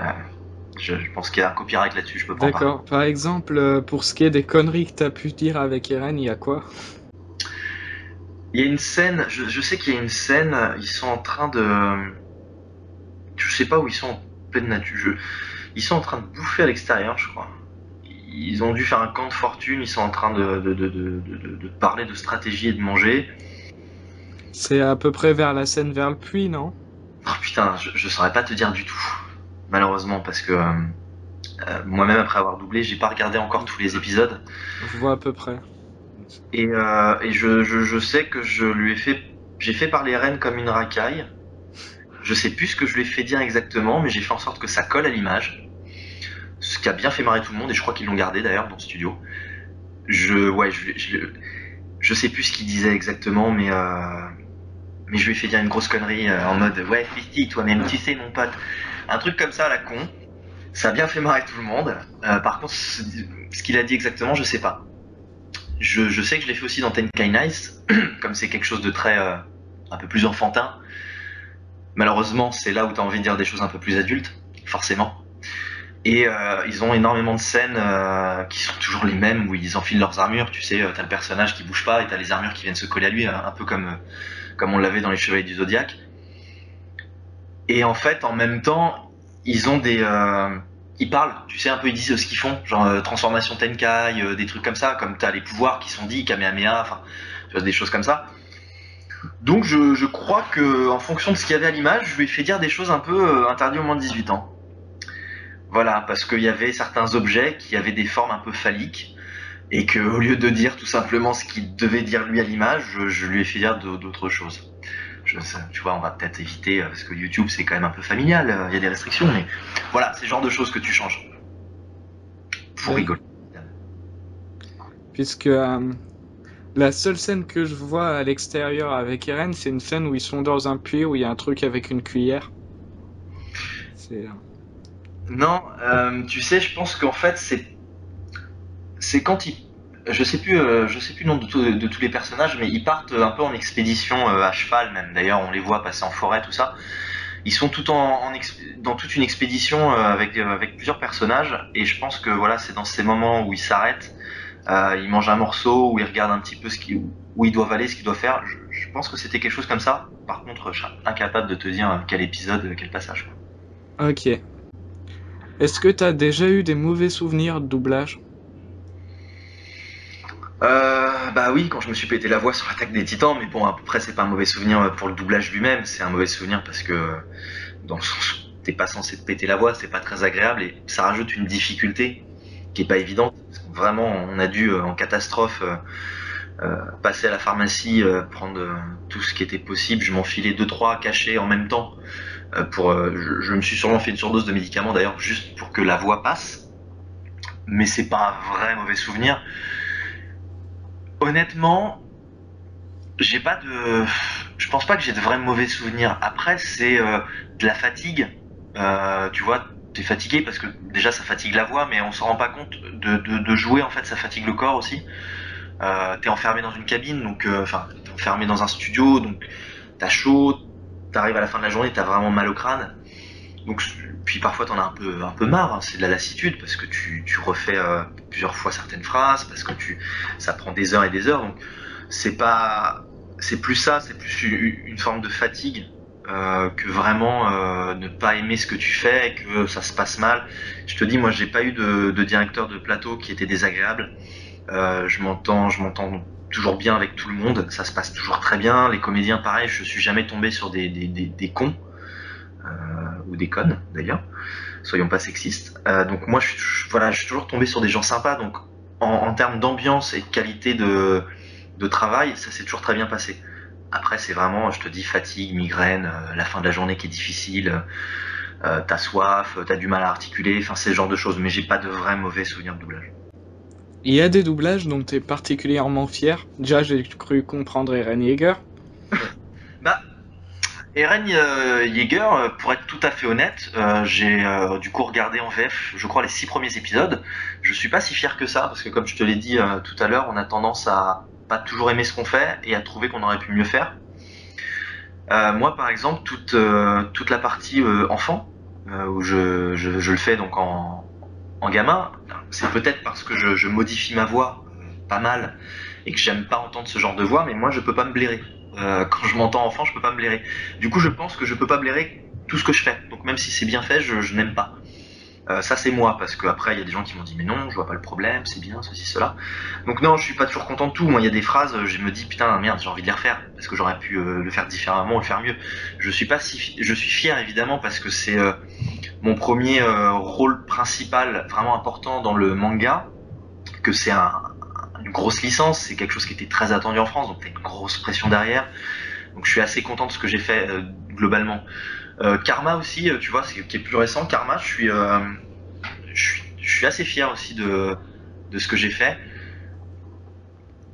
je pense qu'il y a un copyright là-dessus, je peux pas en parler. D'accord. Par exemple, pour ce qui est des conneries que t'as pu dire avec Eren, il y a quoi? Il y a une scène, je sais qu'il y a une scène, ils sont en train de. Je sais pas où ils sont en pleine nature. Ils sont en train de bouffer à l'extérieur, je crois. Ils ont dû faire un camp de fortune, ils sont en train de parler de stratégie et de manger. C'est à peu près vers la scène vers le puits, non? Oh putain, je saurais pas te dire du tout. Malheureusement, parce que moi-même, après avoir doublé, j'ai pas regardé encore tous les épisodes. Je vois à peu près. Et je sais que j'ai fait parler Ren comme une racaille. Je sais plus ce que je lui ai fait dire exactement, mais j'ai fait en sorte que ça colle à l'image. Ce qui a bien fait marrer tout le monde, et je crois qu'ils l'ont gardé d'ailleurs dans le studio. Ouais, je sais plus ce qu'il disait exactement, mais je lui ai fait dire une grosse connerie en mode ouais, Fisty, toi-même, tu sais, mon pote. Un truc comme ça à la con. Ça a bien fait marrer tout le monde. Par contre, ce qu'il a dit exactement, je sais pas. Je sais que je l'ai fait aussi dans Tenkai Nice, comme c'est quelque chose de très un peu plus enfantin. Malheureusement, c'est là où tu as envie de dire des choses un peu plus adultes, forcément. Et ils ont énormément de scènes qui sont toujours les mêmes, où ils enfilent leurs armures. Tu sais, t'as le personnage qui bouge pas et t'as les armures qui viennent se coller à lui, un peu comme on l'avait dans les Chevaliers du Zodiaque. Et en fait, en même temps, ils ont ils parlent, tu sais, un peu, ils disent ce qu'ils font, genre transformation Tenkai, des trucs comme ça, comme t'as les pouvoirs qui sont dits, Kamehameha, enfin, tu vois, des choses comme ça. Donc je crois que en fonction de ce qu'il y avait à l'image, je lui ai fait dire des choses un peu interdites au moins de 18 ans. Voilà, parce qu'il y avait certains objets qui avaient des formes un peu phalliques, et que au lieu de dire tout simplement ce qu'il devait dire lui à l'image, je lui ai fait dire d'autres choses. Tu vois, on va peut-être éviter, parce que YouTube c'est quand même un peu familial, il y a des restrictions, mais voilà, c'est le genre de choses que tu changes. Pour D'ac- rigoler. puisque la seule scène que je vois à l'extérieur avec Eren, c'est une scène où ils sont dans un puits où il y a un truc avec une cuillère. C'est Non, tu sais, je pense qu'en fait, c'est quand ils. Je sais plus le nom de tous les personnages, mais ils partent un peu en expédition à cheval même. D'ailleurs, on les voit passer en forêt, tout ça. Ils sont tout dans toute une expédition avec plusieurs personnages, et je pense que voilà, c'est dans ces moments où ils s'arrêtent, ils mangent un morceau, où ils regardent un petit peu où ils doivent aller, ce qu'ils doivent faire. Je pense que c'était quelque chose comme ça. Par contre, je serais incapable de te dire quel épisode, quel passage, quoi. ok. Est-ce que t'as déjà eu des mauvais souvenirs de doublage? Bah oui, quand je me suis pété la voix sur l'attaque des Titans, mais bon, après c'est pas un mauvais souvenir pour le doublage lui-même, c'est un mauvais souvenir parce que dans le sens où t'es pas censé te péter la voix, c'est pas très agréable et ça rajoute une difficulté qui est pas évidente. Parce que vraiment, on a dû en catastrophe passer à la pharmacie, prendre tout ce qui était possible. Je m'enfilais deux trois cachets en même temps je me suis sûrement fait une surdose de médicaments d'ailleurs juste pour que la voix passe, mais c'est pas un vrai mauvais souvenir. Honnêtement, j'ai pas de, je pense pas que j'ai de vrais mauvais souvenirs. Après, c'est de la fatigue. Tu vois, t'es fatigué parce que déjà ça fatigue la voix, mais on s'en rend pas compte de jouer en fait, ça fatigue le corps aussi. T'es enfermé dans une cabine, donc enfin t'es enfermé dans un studio, donc t'as chaud, t'arrives à la fin de la journée, t'as vraiment mal au crâne. Donc puis parfois t'en as un peu marre, hein, c'est de la lassitude parce que tu refais plusieurs fois certaines phrases, parce que ça prend des heures et des heures. Donc c'est pas c'est plus ça, c'est plus une forme de fatigue que vraiment ne pas aimer ce que tu fais et que ça se passe mal. Je te dis, moi j'ai pas eu de directeur de plateau qui était désagréable. Je m'entends toujours bien avec tout le monde, ça se passe toujours très bien. Les comédiens, pareil, je suis jamais tombé sur des cons ou des connes d'ailleurs. Soyons pas sexistes. Donc moi, voilà, je suis toujours tombé sur des gens sympas. Donc en termes d'ambiance et de qualité de travail, ça s'est toujours très bien passé. Après, c'est vraiment, je te dis, fatigue, migraine, la fin de la journée qui est difficile, t'as soif, t'as du mal à articuler, enfin, c'est ce genre de choses. Mais j'ai pas de vrais mauvais souvenirs de doublage. Il y a des doublages dont t'es particulièrement fier. Déjà, j'ai cru comprendre Eren Yeager. Bah, Eren Yeager, pour être tout à fait honnête, j'ai du coup regardé en VF, je crois, les 6 premiers épisodes. Je suis pas si fier que ça, parce que comme je te l'ai dit tout à l'heure, on a tendance à pas toujours aimer ce qu'on fait et à trouver qu'on aurait pu mieux faire. Moi, par exemple, toute la partie enfant, où je le fais donc en gamin, c'est peut-être parce que je modifie ma voix pas mal et que j'aime pas entendre ce genre de voix, mais moi je peux pas me blairer. Quand je m'entends enfant, je peux pas me blairer. Du coup, je pense que je peux pas blairer tout ce que je fais. Donc même si c'est bien fait, je n'aime pas. Ça c'est moi, parce qu'après il y a des gens qui m'ont dit mais non, je vois pas le problème, c'est bien, ceci, cela. Donc non, je suis pas toujours content de tout. Moi, il y a des phrases, je me dis putain merde, j'ai envie de les refaire parce que j'aurais pu le faire différemment ou le faire mieux. Je suis fier évidemment parce que c'est mon premier rôle principal vraiment important dans le manga, que c'est une grosse licence, c'est quelque chose qui était très attendu en France, donc t'as une grosse pression derrière. Donc je suis assez content de ce que j'ai fait globalement. Karma aussi, tu vois, c'est qui est plus récent. Karma, je suis assez fier aussi de ce que j'ai fait.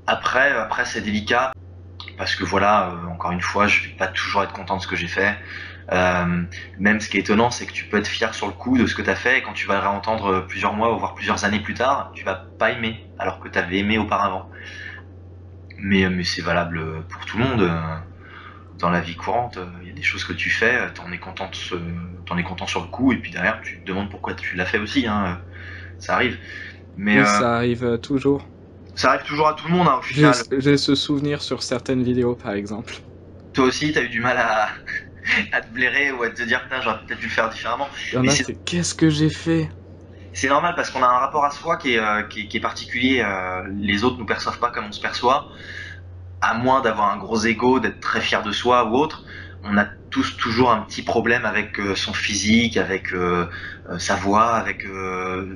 Après c'est délicat parce que voilà, encore une fois, je vais pas toujours être content de ce que j'ai fait. Euh, Même ce qui est étonnant, c'est que tu peux être fier sur le coup de ce que tu as fait et quand tu vas le réentendre plusieurs mois, voire plusieurs années plus tard, tu vas pas aimer alors que tu avais aimé auparavant. Mais c'est valable pour tout le monde. Dans la vie courante, il y a des choses que tu fais, t'en es content sur le coup et puis derrière tu te demandes pourquoi tu l'as fait aussi. Hein, ça arrive. Mais Oui, ça arrive toujours. ça arrive toujours à tout le monde hein, au J'ai final. j'ai ce souvenir sur certaines vidéos, par exemple. Toi aussi, t'as eu du mal à te blairer ou à te dire putain j'aurais peut-être dû le faire différemment. Il y en Mais a, c'est qu'est-ce que j'ai fait? c'est normal parce qu'on a un rapport à soi qui est particulier. Les autres nous perçoivent pas comme on se perçoit. À moins d'avoir un gros ego, d'être très fier de soi ou autre, on a tous toujours un petit problème avec son physique, avec sa voix, avec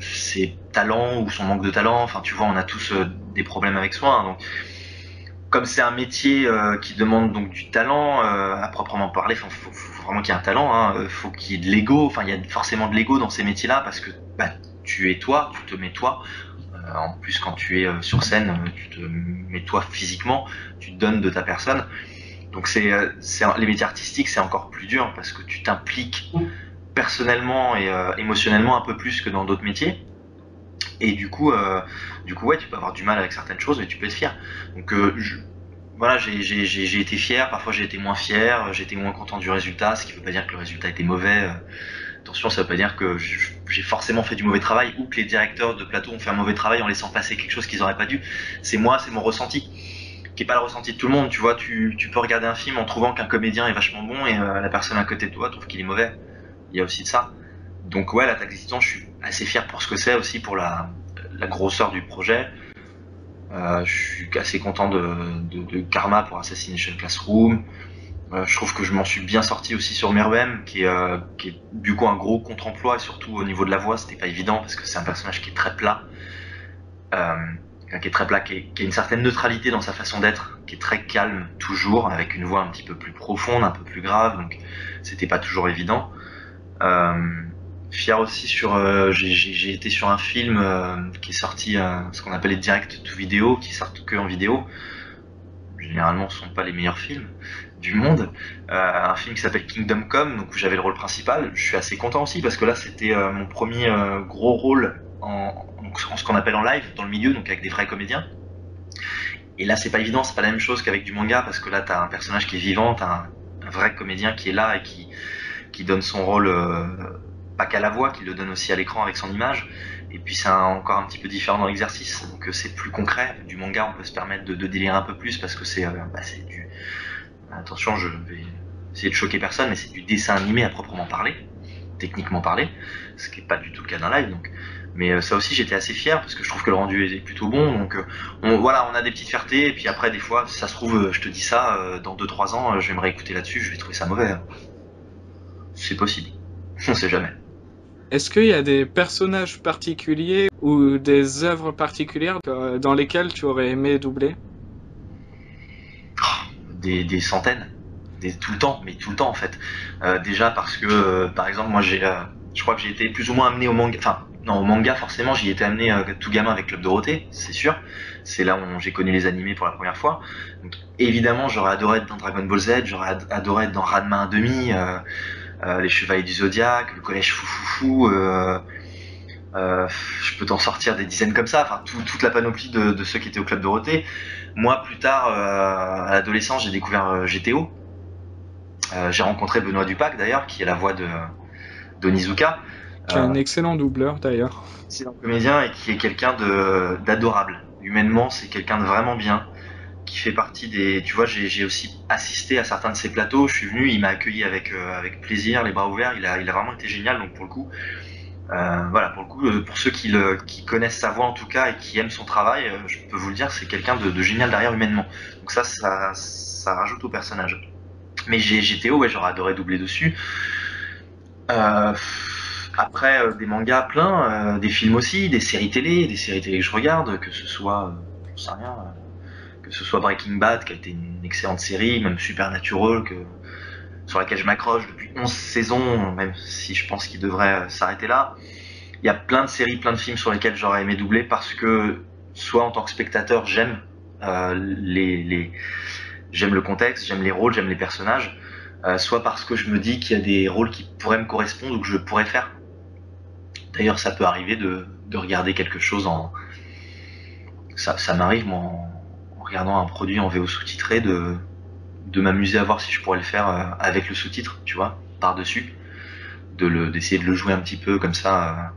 ses talents ou son manque de talent. Enfin, tu vois, on a tous des problèmes avec soi. Hein. Donc, comme c'est un métier qui demande donc du talent à proprement parler, faut vraiment qu'il y ait un talent. Hein, faut qu'il y ait de l'ego. Enfin, il y a forcément de l'ego dans ces métiers-là parce que bah, tu es toi, tu te mets toi. En plus, quand tu es sur scène, tu te mets toi physiquement, tu te donnes de ta personne. Donc les métiers artistiques, c'est encore plus dur parce que tu t'impliques personnellement et émotionnellement un peu plus que dans d'autres métiers. Et du coup, ouais, tu peux avoir du mal avec certaines choses, mais tu peux être fier. Donc voilà, j'ai été fier, parfois j'ai été moins fier, j'ai été moins content du résultat, ce qui veut pas dire que le résultat était mauvais. Attention, ça veut pas dire que j'ai forcément fait du mauvais travail ou que les directeurs de plateau ont fait un mauvais travail en laissant passer quelque chose qu'ils auraient pas dû. C'est moi, c'est mon ressenti, qui est pas le ressenti de tout le monde. Tu vois, tu peux regarder un film en trouvant qu'un comédien est vachement bon et la personne à côté de toi trouve qu'il est mauvais. Il y a aussi de ça. Donc ouais, l'attaque des Titans, je suis assez fier pour ce que c'est aussi, pour la grosseur du projet. Je suis assez content de Karma pour Assassination Classroom. Je trouve que je m'en suis bien sorti aussi sur Meruem, qui est du coup un gros contre-emploi, et surtout au niveau de la voix, c'était pas évident parce que c'est un personnage qui est très plat, qui a une certaine neutralité dans sa façon d'être, qui est très calme toujours, avec une voix un petit peu plus profonde, un peu plus grave, donc c'était pas toujours évident. Fier aussi j'ai été sur un film qui est sorti, ce qu'on appelle les direct to vidéo, qui sortent que en vidéo. Généralement, ce sont pas les meilleurs films du monde. Un film qui s'appelle Kingdom Come, donc où j'avais le rôle principal. Je suis assez content aussi parce que là, c'était mon premier gros rôle en ce qu'on appelle en live, dans le milieu, donc avec des vrais comédiens. Et là, c'est pas évident, c'est pas la même chose qu'avec du manga parce que là, t'as un personnage qui est vivant, t'as un vrai comédien qui est là et qui donne son rôle, pas qu'à la voix, qui le donne aussi à l'écran avec son image. Et puis c'est encore un petit peu différent dans l'exercice, donc c'est plus concret. Du manga, on peut se permettre de délirer un peu plus parce que c'est du... Attention, je vais essayer de choquer personne, mais c'est du dessin animé à proprement parler, techniquement parlé, ce qui n'est pas du tout le cas d'un live. Donc. Mais ça aussi, j'étais assez fier parce que je trouve que le rendu est plutôt bon. Donc voilà, on a des petites fiertés. Et puis après, des fois, ça se trouve, je te dis ça, dans 2-3 ans, je vais me réécouter là-dessus, je vais trouver ça mauvais. C'est possible. On sait jamais. Est-ce qu'il y a des personnages particuliers ou des œuvres particulières dans lesquelles tu aurais aimé doubler? Des centaines. Tout le temps, mais tout le temps en fait. Déjà parce que, par exemple, moi je crois que j'ai été plus ou moins amené au manga. Enfin, non, au manga forcément, j'y étais amené tout gamin avec Club Dorothée, c'est sûr. C'est là où j'ai connu les animés pour la première fois. Donc évidemment, j'aurais adoré être dans Dragon Ball Z, j'aurais adoré être dans Ranma 1/2, les Chevaliers du Zodiaque, le Collège Foufoufou. Je peux t'en sortir des dizaines comme ça, enfin toute la panoplie de ceux qui étaient au Club Dorothée. Moi, plus tard, à l'adolescence, j'ai découvert GTO. J'ai rencontré Benoît Dupac d'ailleurs, qui est la voix d'Onizuka. Qui est un excellent doubleur d'ailleurs. C'est un comédien et qui est quelqu'un d'adorable. Humainement, c'est quelqu'un de vraiment bien, qui fait partie des... Tu vois, j'ai aussi assisté à certains de ses plateaux, je suis venu, il m'a accueilli avec plaisir, les bras ouverts, il a vraiment été génial, donc pour le coup... voilà, pour le coup, pour ceux qui connaissent sa voix en tout cas et qui aiment son travail, je peux vous le dire, c'est quelqu'un de génial derrière humainement. Donc ça rajoute au personnage. Mais GTO, ouais, j'aurais adoré doubler dessus. Euh, Après, des mangas plein, des films aussi, des séries télé que je regarde, que ce soit, j'en sais rien, que ce soit Breaking Bad, qui a été une excellente série, même Supernatural, sur laquelle je m'accroche depuis 11 saisons, même si je pense qu'il devrait s'arrêter là. Il y a plein de séries, plein de films sur lesquels j'aurais aimé doubler parce que, soit en tant que spectateur, j'aime j'aime le contexte, j'aime les rôles, j'aime les personnages, soit parce que je me dis qu'il y a des rôles qui pourraient me correspondre ou que je pourrais faire. D'ailleurs, ça peut arriver de regarder quelque chose en... Ça m'arrive, moi, en regardant un produit en VO sous-titré, de m'amuser à voir si je pourrais le faire avec le sous-titre, tu vois, par-dessus. D'essayer de le jouer un petit peu comme ça,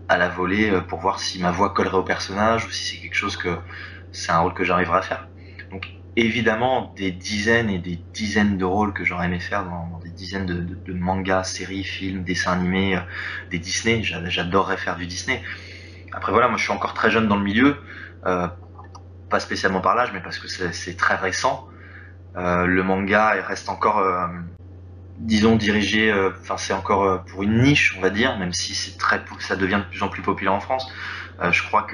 à la volée, pour voir si ma voix collerait au personnage ou si c'est quelque chose que... C'est un rôle que j'arriverai à faire. Donc, évidemment, des dizaines et des dizaines de rôles que j'aurais aimé faire dans des dizaines de mangas, séries, films, dessins animés, des Disney. J'adorerais faire du Disney. Après voilà, moi je suis encore très jeune dans le milieu, euh, pas spécialement par l'âge, mais parce que c'est très récent. Le manga reste encore, disons, dirigé, enfin c'est encore pour une niche, on va dire, même si ça devient de plus en plus populaire en France. Je crois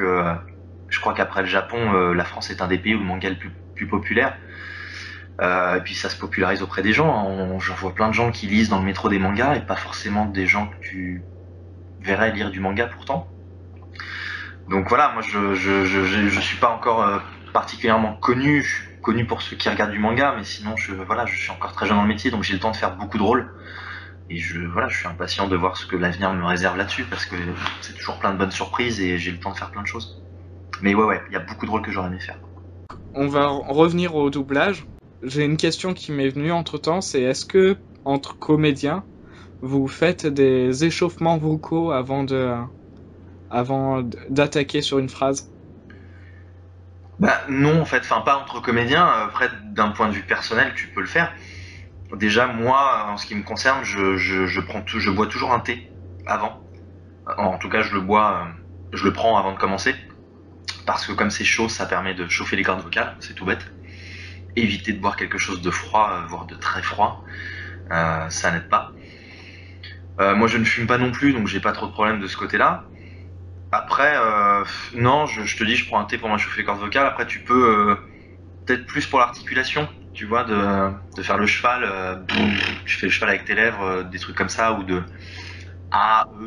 qu'après le Japon, la France est un des pays où le manga est le plus populaire. Et puis ça se popularise auprès des gens. J'en vois plein de gens qui lisent dans le métro des mangas et pas forcément des gens que tu verrais lire du manga pourtant. Donc voilà, moi je suis pas encore particulièrement connu. Je suis connu pour ceux qui regardent du manga, mais sinon voilà, je suis encore très jeune dans le métier, donc j'ai le temps de faire beaucoup de rôles. Et voilà, je suis impatient de voir ce que l'avenir me réserve là-dessus, parce que c'est toujours plein de bonnes surprises et j'ai le temps de faire plein de choses. Mais ouais, il y a beaucoup de rôles que j'aurais aimé faire. On va revenir au doublage. J'ai une question qui m'est venue entre-temps, c'est est-ce que, entre comédiens, vous faites des échauffements vocaux avant d'attaquer sur une phrase? Bah non, en fait, enfin pas entre comédiens. Après, d'un point de vue personnel, tu peux le faire. Déjà, moi, en ce qui me concerne, je bois toujours un thé avant. En tout cas, je le prends avant de commencer. Parce que comme c'est chaud, ça permet de chauffer les cordes vocales, c'est tout bête. Éviter de boire quelque chose de froid, voire de très froid, ça n'aide pas. Moi, je ne fume pas non plus, donc j'ai pas trop de problèmes de ce côté-là. Après, non, je te dis, je prends un thé pour m'échauffer les cordes vocales. Après, tu peux peut-être plus pour l'articulation, tu vois, de faire le cheval. Tu fais le cheval avec tes lèvres, des trucs comme ça, ou de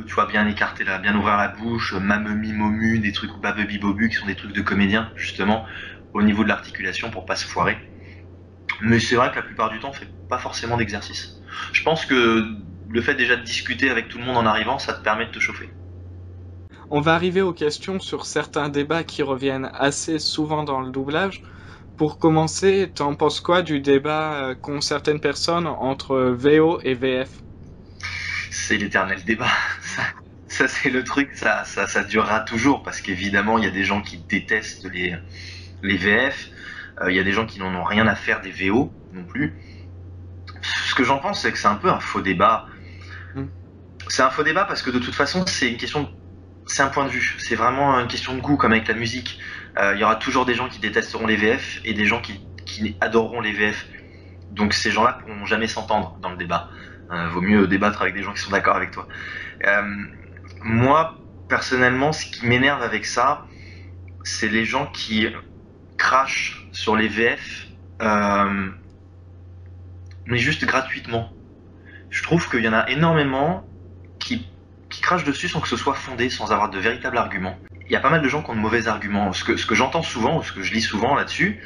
tu vois, bien écarter bien ouvrir la bouche, mamemi momu, des trucs babebi bobu qui sont des trucs de comédien justement au niveau de l'articulation pour pas se foirer. Mais c'est vrai que la plupart du temps, on fait pas forcément d'exercice. Je pense que le fait déjà de discuter avec tout le monde en arrivant, ça te permet de te chauffer. On va arriver aux questions sur certains débats qui reviennent assez souvent dans le doublage. Pour commencer, t'en penses quoi du débat qu'ont certaines personnes entre VO et VF? C'est l'éternel débat. Ça c'est le truc, ça durera toujours parce qu'évidemment, il y a des gens qui détestent les VF, il y a des gens qui n'en ont rien à faire des VO non plus. Ce que j'en pense, c'est que c'est un peu un faux débat. Hmm. C'est un faux débat parce que de toute façon, c'est un point de vue. C'est vraiment une question de goût, comme avec la musique. Il y aura toujours des gens qui détesteront les VF et des gens qui adoreront les VF. Donc ces gens-là pourront jamais s'entendre dans le débat. Vaut mieux débattre avec des gens qui sont d'accord avec toi. Euh, Moi, personnellement, ce qui m'énerve avec ça, c'est les gens qui crachent sur les VF, euh, mais juste gratuitement. Je trouve qu'il y en a énormément qui, qui crachent dessus sans que ce soit fondé, sans avoir de véritables arguments. Il y a pas mal de gens qui ont de mauvais arguments. Ce que j'entends souvent, ou ce que je lis souvent là-dessus,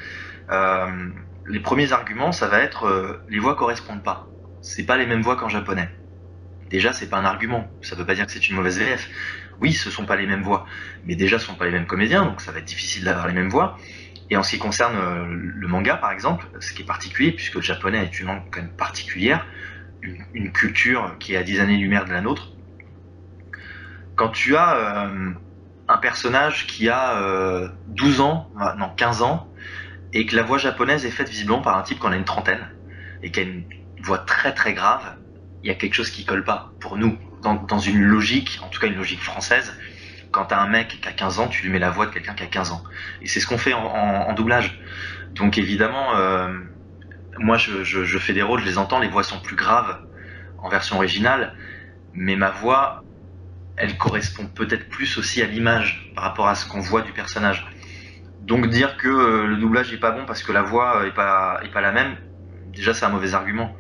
euh, les premiers arguments, ça va être les voix correspondent pas. C'est pas les mêmes voix qu'en japonais. Déjà, c'est pas un argument. Ça veut pas dire que c'est une mauvaise VF. Oui, ce sont pas les mêmes voix, mais déjà, ce sont pas les mêmes comédiens, donc ça va être difficile d'avoir les mêmes voix. Et en ce qui concerne le manga, par exemple, ce qui est particulier, puisque le japonais est une langue quand même particulière, une culture qui est à 10 années-lumière de la nôtre, quand tu as un personnage qui a 12 ans, non 15 ans, et que la voix japonaise est faite visiblement par un type qui en a une trentaine, et qui a une voix très très grave, il y a quelque chose qui colle pas pour nous. Dans une logique, en tout cas une logique française, quand t'as un mec qui a 15 ans, tu lui mets la voix de quelqu'un qui a 15 ans. Et c'est ce qu'on fait en doublage. Donc évidemment, moi je fais des rôles, je les entends, les voix sont plus graves en version originale, mais ma voix, elle correspond peut-être plus aussi à l'image par rapport à ce qu'on voit du personnage. Donc dire que le doublage est pas bon parce que la voix est pas la même, déjà c'est un mauvais argument.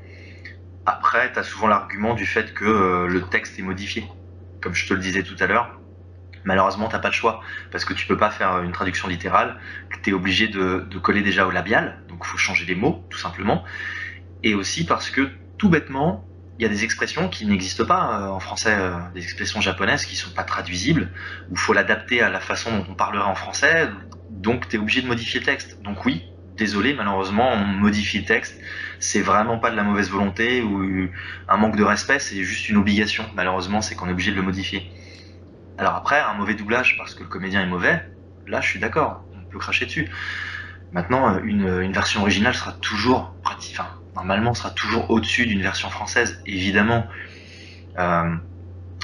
Après, t'as souvent l'argument du fait que le texte est modifié. Comme je te le disais tout à l'heure, malheureusement t'as pas de choix parce que tu peux pas faire une traduction littérale, que t'es obligé de coller déjà au labial, donc il faut changer les mots tout simplement. Et aussi parce que tout bêtement, il y a des expressions qui n'existent pas en français, des expressions japonaises qui sont pas traduisibles, où il faut l'adapter à la façon dont on parlerait en français, donc tu es obligé de modifier le texte. Donc oui, désolé, malheureusement, on modifie le texte. C'est vraiment pas de la mauvaise volonté ou un manque de respect, c'est juste une obligation. Malheureusement, c'est qu'on est obligé de le modifier. Alors après, un mauvais doublage parce que le comédien est mauvais, là je suis d'accord, on peut cracher dessus. Maintenant, une version originale sera toujours enfin, normalement sera toujours au-dessus d'une version française, évidemment. Euh,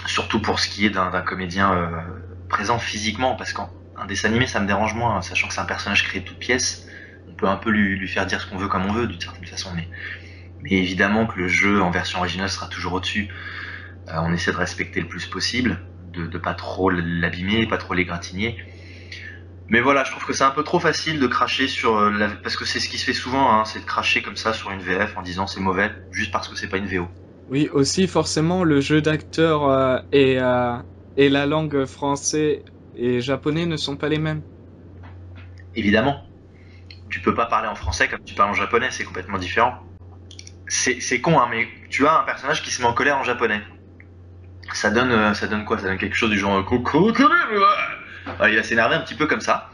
Surtout pour ce qui est d'un comédien présent physiquement, parce qu'un dessin animé, ça me dérange moins, sachant que c'est un personnage créé de toutes pièces. On peut un peu lui faire dire ce qu'on veut comme on veut, d'une certaine façon, mais évidemment que le jeu en version originale sera toujours au-dessus. On essaie de respecter le plus possible, de pas trop l'abîmer, pas trop l'égratigner. Mais voilà, je trouve que c'est un peu trop facile de cracher sur parce que c'est ce qui se fait souvent, hein, c'est de cracher comme ça sur une VF en disant c'est mauvais juste parce que c'est pas une VO. Oui, aussi forcément le jeu d'acteur et la langue français et japonais ne sont pas les mêmes. Évidemment, tu peux pas parler en français comme tu parles en japonais, c'est complètement différent. C'est con, hein, mais tu as un personnage qui se met en colère en japonais. Ça donne quoi? Ça donne quelque chose du genre Coco, il va s'énerver un petit peu comme ça.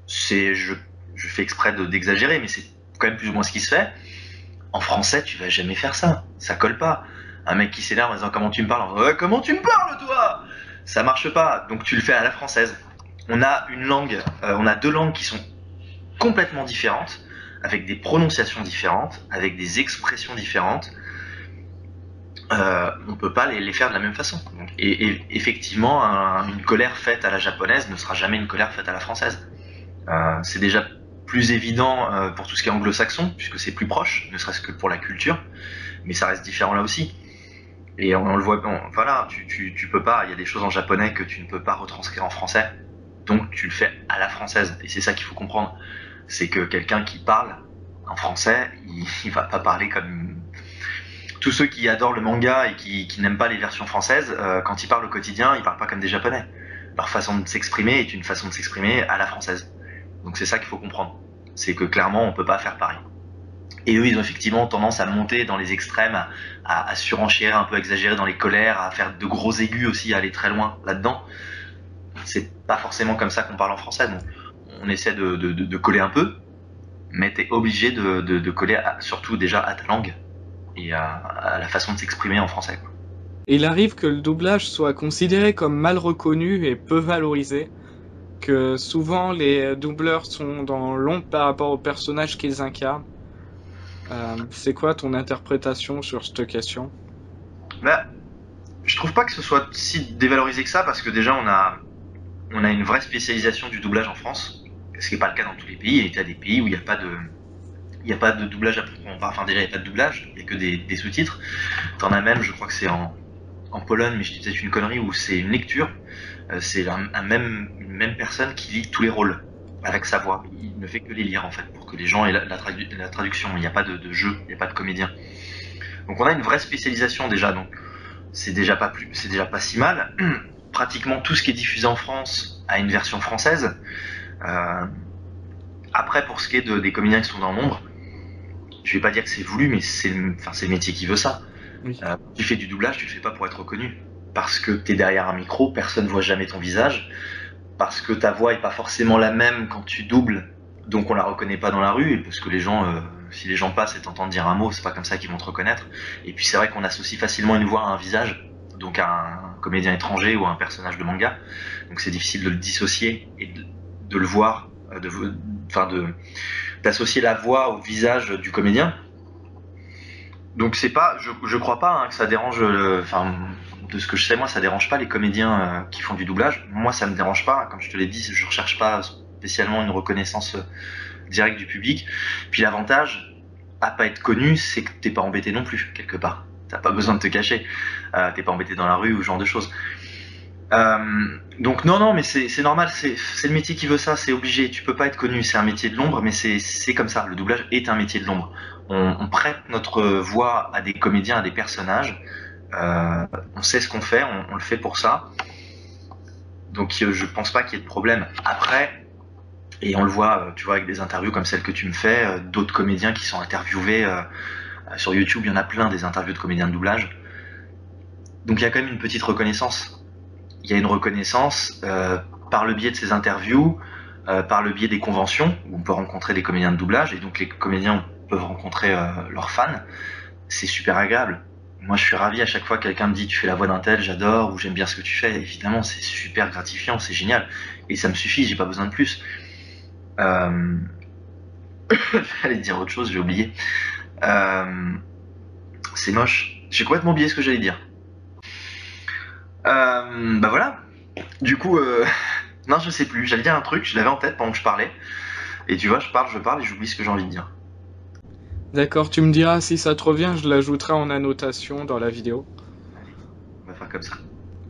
Je fais exprès d'exagérer, mais c'est quand même plus ou moins ce qui se fait. En français, tu vas jamais faire ça. Ça colle pas. Un mec qui s'énerve en disant comment tu me parles, en disant comment tu me parles toi? Ça marche pas. Donc tu le fais à la française. On a une langue, on a deux langues qui sont complètement différentes, avec des prononciations différentes, avec des expressions différentes. On peut pas les faire de la même façon. Et effectivement, une colère faite à la japonaise ne sera jamais une colère faite à la française. C'est déjà plus évident pour tout ce qui est anglo-saxon, puisque c'est plus proche, ne serait-ce que pour la culture, mais ça reste différent là aussi. Et on le voit, voilà, tu peux pas, il y a des choses en japonais que tu ne peux pas retranscrire en français, donc tu le fais à la française. Et c'est ça qu'il faut comprendre, c'est que quelqu'un qui parle en français, il va pas parler comme tous ceux qui adorent le manga et qui n'aiment pas les versions françaises, quand ils parlent au quotidien, ils parlent pas comme des japonais. Leur façon de s'exprimer est une façon de s'exprimer à la française. Donc c'est ça qu'il faut comprendre. C'est que clairement, on peut pas faire pareil. Et eux, ils ont effectivement tendance à monter dans les extrêmes, à surenchérir, un peu exagérer dans les colères, à faire de gros aigus aussi, à aller très loin là-dedans. C'est pas forcément comme ça qu'on parle en français. Donc on essaie de coller un peu, mais t'es obligé de coller surtout déjà à ta langue et à la façon de s'exprimer en français, quoi. Et il arrive que le doublage soit considéré comme mal reconnu et peu valorisé, que souvent les doubleurs sont dans l'ombre par rapport aux personnages qu'ils incarnent. C'est quoi ton interprétation sur cette question? Bah, je trouve pas que ce soit si dévalorisé que ça, parce que déjà on a une vraie spécialisation du doublage en France, ce qui n'est pas le cas dans tous les pays. Et il y a des pays où il y a pas de doublage à proprement parler. Enfin, déjà, il n'y a pas de doublage, il n'y a que des sous-titres. T'en as même, je crois que c'est en Pologne, mais je dis peut-être une connerie, où c'est une lecture. C'est une même personne qui lit tous les rôles avec sa voix. Il ne fait que les lire, en fait, pour que les gens aient la traduction. Il n'y a pas de jeu, il n'y a pas de comédien. Donc on a une vraie spécialisation déjà, donc c'est déjà pas si mal. Pratiquement tout ce qui est diffusé en France a une version française. Euh, Après, pour ce qui est des comédiens qui sont dans l'ombre, je vais pas dire que c'est voulu, mais c'est le métier qui veut ça. Oui. Tu fais du doublage, tu le fais pas pour être reconnu. Parce que t'es derrière un micro, personne ne voit jamais ton visage. Parce que ta voix est pas forcément la même quand tu doubles, donc on la reconnaît pas dans la rue. Parce que les gens, si les gens passent et t'entendent dire un mot, c'est pas comme ça qu'ils vont te reconnaître. Et puis c'est vrai qu'on associe facilement une voix à un visage, donc à un comédien étranger ou à un personnage de manga. Donc c'est difficile de le dissocier et de le voir, d'associer la voix au visage du comédien. Donc c'est pas, je crois pas hein, que ça dérange, de ce que je sais moi, ça dérange pas les comédiens qui font du doublage. Moi ça me dérange pas, comme je te l'ai dit, je recherche pas spécialement une reconnaissance directe du public. Puis l'avantage à pas être connu, c'est que t'es pas embêté non plus quelque part. T'as pas besoin de te cacher, t'es pas embêté dans la rue ou ce genre de choses. Donc non, mais c'est normal, c'est le métier qui veut ça, c'est obligé. Tu peux pas être connu, c'est un métier de l'ombre, mais c'est comme ça. Le doublage est un métier de l'ombre. On prête notre voix à des comédiens, à des personnages. On sait ce qu'on fait, on le fait pour ça. Donc je pense pas qu'il y ait de problème. Après, et on le voit, tu vois, avec des interviews comme celle que tu me fais, d'autres comédiens qui sont interviewés sur YouTube, il y en a plein des interviews de comédiens de doublage. Donc il y a quand même une petite reconnaissance. Il y a une reconnaissance par le biais de ces interviews, par le biais des conventions où on peut rencontrer des comédiens de doublage et donc les comédiens peuvent rencontrer leurs fans. C'est super agréable. Moi, je suis ravi à chaque fois que quelqu'un me dit tu fais la voix d'un tel, j'adore ou j'aime bien ce que tu fais. Évidemment, c'est super gratifiant, c'est génial et ça me suffit, j'ai pas besoin de plus. Euh... J'allais dire autre chose, j'ai oublié. Euh... C'est moche. J'ai complètement oublié ce que j'allais dire. Bah voilà. Du coup, non, je sais plus. J'allais dire un truc, je l'avais en tête pendant que je parlais. Et tu vois, je parle et j'oublie ce que j'ai envie de dire. D'accord, tu me diras si ça te revient, je l'ajouterai en annotation dans la vidéo. Allez, on va faire comme ça.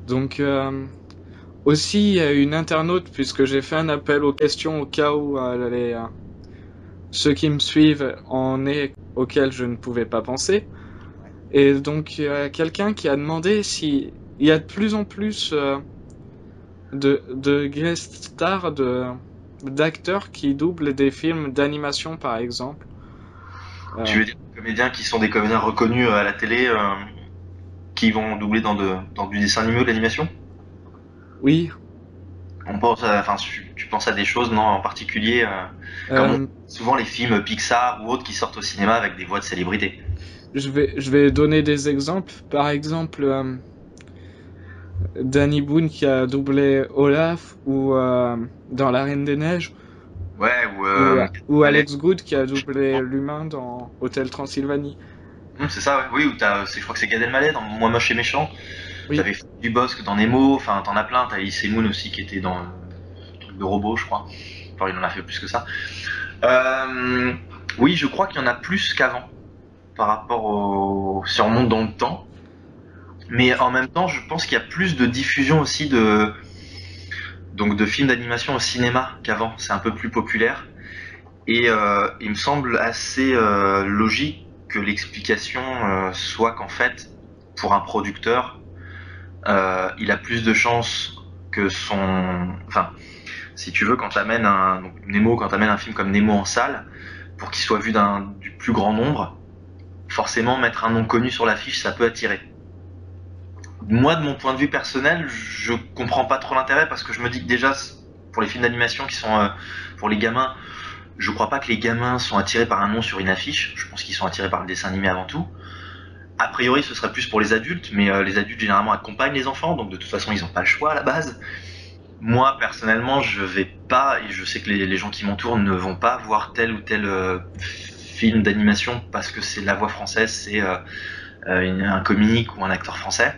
Donc, aussi, il y a une internaute, puisque j'ai fait un appel aux questions au cas où ceux qui me suivent en est auxquels je ne pouvais pas penser. Et donc, il y a quelqu'un qui a demandé si il y a de plus en plus de guest stars d'acteurs qui doublent des films d'animation, par exemple. Tu Euh, veux dire des comédiens qui sont des comédiens reconnus à la télé, qui vont doubler dans du dessin animé ou de l'animation? oui, On pense enfin, tu penses à des choses, non, en particulier, comme euh, souvent les films Pixar ou autres qui sortent au cinéma avec des voix de célébrités. je vais donner des exemples. Par exemple, Danny Boone qui a doublé Olaf, ou dans La Reine des Neiges, Ouais, ou ou Ballet. Alex Good qui a doublé l'humain dans Hôtel Transylvanie. C'est ça, ouais. Oui, ou je crois que c'est Gad Elmaleh dans Moi moche et méchant. Oui, T'avais Dubosc dans Nemo, enfin t'en as plein. T'as Elise Moon aussi qui était dans le truc de robot, je crois. Enfin, il en a fait plus que ça. Euh, oui, je crois qu'il y en a plus qu'avant par rapport au si on remonte dans le temps. Mais en même temps, je pense qu'il y a plus de diffusion aussi de films d'animation au cinéma qu'avant. C'est un peu plus populaire. Et il me semble assez logique que l'explication soit qu'en fait, pour un producteur, il a plus de chances que son. Enfin, si tu veux, quand t'amènes quand t'amènes un film comme Nemo en salle, pour qu'il soit vu du plus grand nombre, forcément mettre un nom connu sur l'affiche, ça peut attirer. Moi, de mon point de vue personnel, je comprends pas trop l'intérêt parce que je me dis que déjà, pour les films d'animation qui sont pour les gamins, je crois pas que les gamins sont attirés par un nom sur une affiche. Je pense qu'ils sont attirés par le dessin animé avant tout. A priori, ce serait plus pour les adultes, mais les adultes généralement accompagnent les enfants, donc de toute façon, ils n'ont pas le choix à la base. Moi, personnellement, je vais pas, et je sais que les gens qui m'entourent ne vont pas voir tel ou tel film d'animation parce que c'est la voix française, c'est un comique ou un acteur français.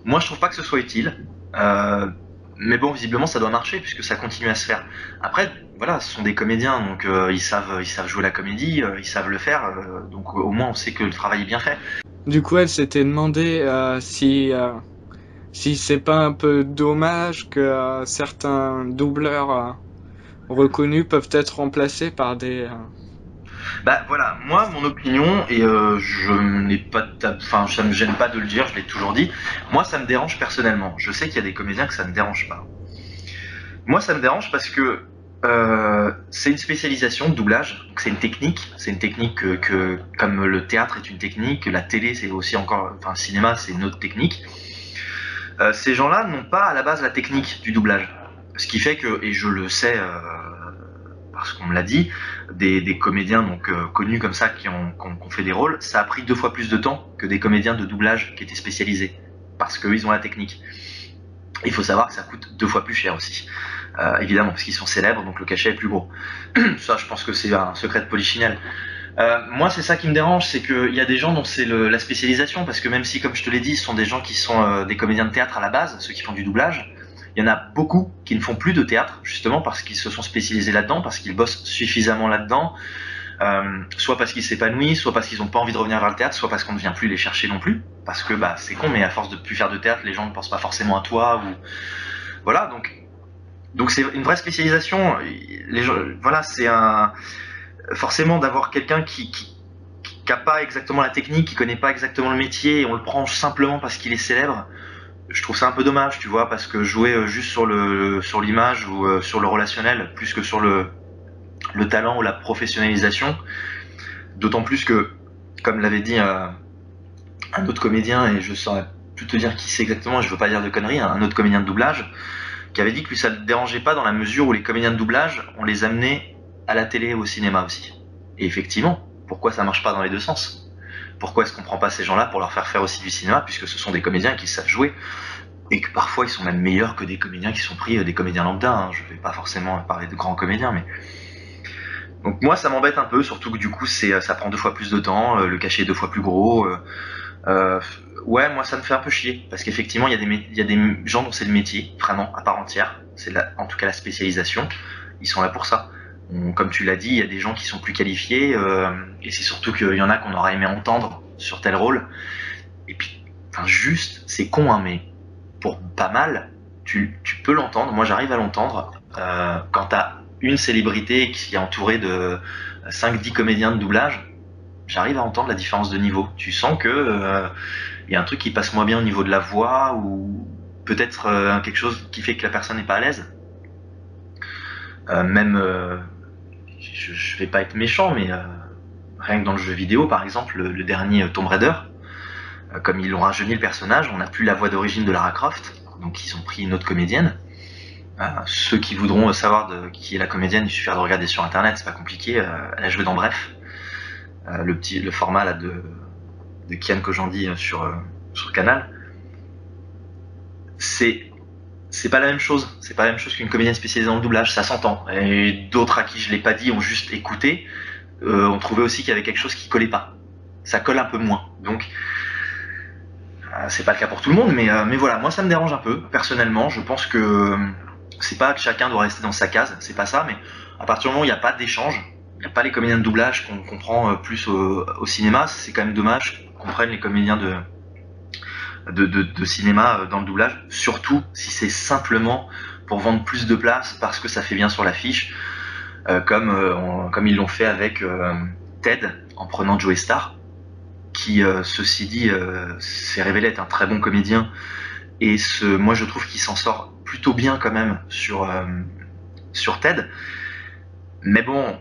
Moi, je trouve pas que ce soit utile. Euh, mais bon, visiblement, ça doit marcher puisque ça continue à se faire. Après, voilà, ce sont des comédiens, donc ils savent jouer la comédie, ils savent le faire. Donc au moins, on sait que le travail est bien fait. du coup, elle s'était demandé si c'est pas un peu dommage que certains doubleurs reconnus peuvent être remplacés par Bah voilà, moi, mon opinion, et je n'ai pas, enfin, ça me gêne pas de le dire, je l'ai toujours dit. Moi, ça me dérange personnellement. Je sais qu'il y a des comédiens que ça ne dérange pas. Moi, ça me dérange parce que c'est une spécialisation de doublage, donc c'est une technique comme le théâtre est une technique, la télé c'est aussi encore, enfin le cinéma c'est une autre technique. Ces gens-là n'ont pas à la base la technique du doublage, ce qui fait que, et je le sais parce qu'on me l'a dit, des comédiens donc connus comme ça qui ont fait des rôles, ça a pris 2 fois plus de temps que des comédiens de doublage qui étaient spécialisés, parce qu'ils ont la technique. Il faut savoir que ça coûte 2 fois plus cher aussi. Évidemment, parce qu'ils sont célèbres, donc le cachet est plus gros. Ça, je pense que c'est un secret de polichinelle. Moi, c'est ça qui me dérange, c'est qu'il y a des gens dont c'est la spécialisation, parce que même si, comme je te l'ai dit, ce sont des gens qui sont des comédiens de théâtre à la base, ceux qui font du doublage, il y en a beaucoup qui ne font plus de théâtre, justement parce qu'ils se sont spécialisés là-dedans, parce qu'ils bossent suffisamment là-dedans, soit parce qu'ils s'épanouissent, soit parce qu'ils n'ont pas envie de revenir vers le théâtre, soit parce qu'on ne vient plus les chercher non plus, parce que bah c'est con, mais à force de plus faire de théâtre, les gens ne pensent pas forcément à toi, ou voilà, donc c'est une vraie spécialisation. Les gens, voilà, c'est un forcément d'avoir quelqu'un qui a pas exactement la technique, qui connaît pas exactement le métier, et on le prend simplement parce qu'il est célèbre. Je trouve ça un peu dommage, tu vois, parce que jouer juste sur l'image ou sur le relationnel, plus que sur le talent ou la professionnalisation. D'autant plus que, comme l'avait dit un autre comédien, et je saurais plus te dire qui c'est exactement, je veux pas dire de conneries, un autre comédien de doublage, qui avait dit que lui ça ne le dérangeait pas dans la mesure où les comédiens de doublage, on les amenait à la télé et au cinéma aussi. Et effectivement, pourquoi ça marche pas dans les deux sens? Pourquoi est-ce qu'on prend pas ces gens-là pour leur faire faire aussi du cinéma, puisque ce sont des comédiens qui savent jouer, et que parfois ils sont même meilleurs que des comédiens qui sont pris des comédiens lambda, hein. Je vais pas forcément parler de grands comédiens, mais donc moi ça m'embête un peu, surtout que du coup ça prend 2 fois plus de temps, le cachet est 2 fois plus gros. Euh, ouais, moi ça me fait un peu chier parce qu'effectivement il y a des gens dont c'est le métier vraiment à part entière, c'est en tout cas la spécialisation. Ils sont là pour ça. Comme tu l'as dit, il y a des gens qui sont plus qualifiés et c'est surtout qu'il y en a qu'on aurait aimé entendre sur tel rôle. Et puis, enfin juste, c'est con hein, mais pour pas mal, tu peux l'entendre. Moi j'arrive à l'entendre quand t'as une célébrité qui est entourée de 5-10 comédiens de doublage, j'arrive à entendre la différence de niveau. Tu sens que y a un truc qui passe moins bien au niveau de la voix ou peut-être quelque chose qui fait que la personne n'est pas à l'aise. Je vais pas être méchant, mais rien que dans le jeu vidéo, par exemple, le dernier Tomb Raider, comme ils l'ont rajeuni le personnage, on n'a plus la voix d'origine de Lara Croft, donc ils ont pris une autre comédienne. Ceux qui voudront savoir qui est la comédienne, il suffit de regarder sur internet, c'est pas compliqué. Elle a joué dans Bref, le format là, de Kian Kojandi sur Canal. C'est pas la même chose. C'est pas la même chose qu'une comédienne spécialisée dans le doublage, ça s'entend. Et d'autres à qui je l'ai pas dit ont juste écouté, ont trouvé aussi qu'il y avait quelque chose qui collait pas. Ça colle un peu moins. Donc, c'est pas le cas pour tout le monde, mais voilà, moi ça me dérange un peu. Personnellement, je pense que c'est pas que chacun doit rester dans sa case, c'est pas ça, mais à partir du moment où il n'y a pas d'échange, il n'y a pas les comédiens de doublage qu'on comprend plus au cinéma, c'est quand même dommage qu'on prenne les comédiens de cinéma dans le doublage, surtout si c'est simplement pour vendre plus de place parce que ça fait bien sur l'affiche, comme ils l'ont fait avec Ted en prenant Joey Starr, qui ceci dit s'est révélé être un très bon comédien, et moi je trouve qu'il s'en sort plutôt bien quand même sur Ted. Mais bon,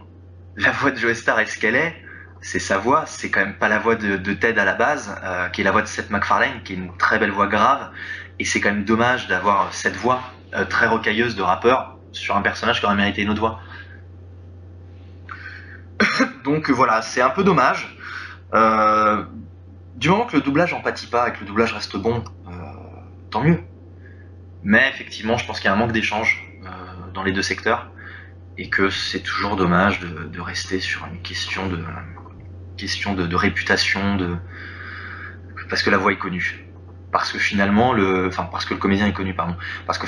la voix de Joey Starr est ce qu'elle est, c'est sa voix, c'est quand même pas la voix de Ted à la base, qui est la voix de Seth MacFarlane, qui est une très belle voix grave, et c'est quand même dommage d'avoir cette voix très rocailleuse de rappeur sur un personnage qui aurait mérité une autre voix. Donc voilà, c'est un peu dommage. Du moment que le doublage empathie pas et que le doublage reste bon, tant mieux. Mais effectivement, je pense qu'il y a un manque d'échange dans les deux secteurs, et que c'est toujours dommage de rester sur une question de réputation, parce que la voix est connue. Parce que finalement, parce que le comédien est connu, pardon. Parce que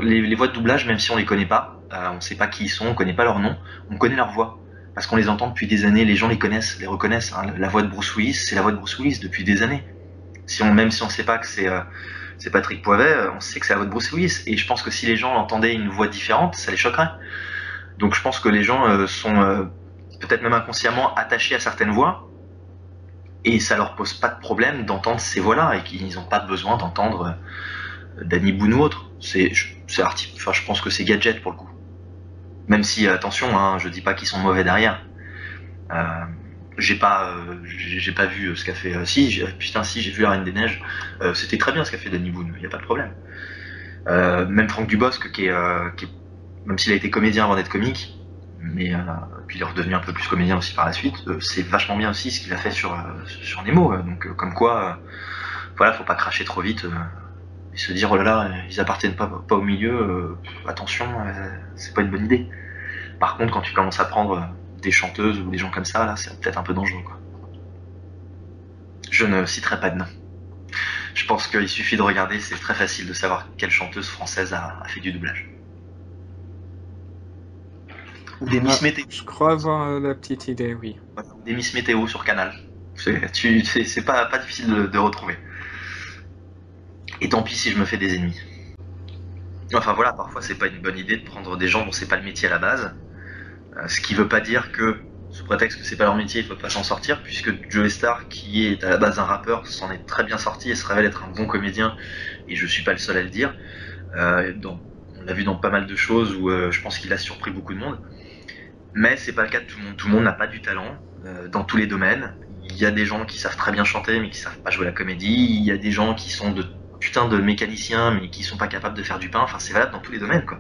les voix de doublage, même si on les connaît pas, on sait pas qui ils sont, on connaît pas leur nom, on connaît leur voix. Parce qu'on les entend depuis des années, les gens les connaissent, les reconnaissent. Hein. La voix de Bruce Willis, c'est la voix de Bruce Willis depuis des années. Même si on sait pas que c'est Patrick Poivet, on sait que c'est la voix de Bruce Willis. Et je pense que si les gens entendaient une voix différente, ça les choquerait. Donc je pense que les gens sont peut-être même inconsciemment attachés à certaines voix, et ça leur pose pas de problème d'entendre ces voix-là, et qu'ils n'ont pas besoin d'entendre Danny Boone ou autre. Je pense que c'est gadget pour le coup. Même si, attention, hein, je dis pas qu'ils sont mauvais derrière. J'ai pas vu ce qu'a fait. Si, j'ai vu La Reine des Neiges. C'était très bien ce qu'a fait Danny Boone, y a pas de problème. Même Franck Dubosc, qui est même s'il a été comédien avant d'être comique, mais puis il est redevenu un peu plus comédien aussi par la suite, c'est vachement bien aussi ce qu'il a fait sur Nemo. Donc comme quoi, voilà, faut pas cracher trop vite et se dire oh là là, ils appartiennent pas au milieu, attention, c'est pas une bonne idée. Par contre, quand tu commences à prendre des chanteuses ou des gens comme ça, là, c'est peut-être un peu dangereux, quoi. Je ne citerai pas de nom. Je pense qu'il suffit de regarder, c'est très facile de savoir quelle chanteuse française a fait du doublage. Ou des Miss Météo. Je crois avoir la petite idée, oui. Voilà, ou des Miss Météo sur Canal. C'est pas difficile de retrouver. Et tant pis si je me fais des ennemis. Enfin voilà, parfois c'est pas une bonne idée de prendre des gens dont c'est pas le métier à la base. Ce qui veut pas dire que, sous prétexte que c'est pas leur métier, ils peuvent pas s'en sortir, puisque Joey Starr, qui est à la base un rappeur, s'en est très bien sorti et se révèle être un bon comédien, et je suis pas le seul à le dire. On l'a vu dans pas mal de choses où je pense qu'il a surpris beaucoup de monde. Mais c'est pas le cas de tout le monde. Tout le monde n'a pas du talent dans tous les domaines. Il y a des gens qui savent très bien chanter mais qui savent pas jouer la comédie. Il y a des gens qui sont de putain de mécaniciens mais qui sont pas capables de faire du pain. Enfin, c'est valable dans tous les domaines, quoi.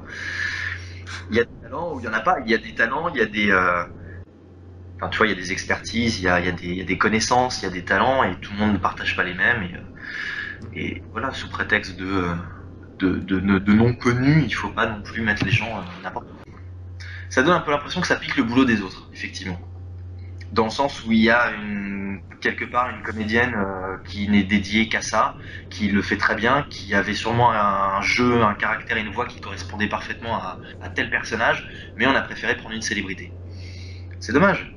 Il y a des talents où il y en a pas. Il y a des talents, il y a des enfin, tu vois, il y a des expertises, il y a des connaissances, il y a des talents, et tout le monde ne partage pas les mêmes. Et voilà, sous prétexte de non connus, il faut pas non plus mettre les gens n'importe où. Ça donne un peu l'impression que ça pique le boulot des autres, effectivement. Dans le sens où il y a quelque part une comédienne qui n'est dédiée qu'à ça, qui le fait très bien, qui avait sûrement un jeu, un caractère et une voix qui correspondaient parfaitement à tel personnage, mais on a préféré prendre une célébrité. C'est dommage.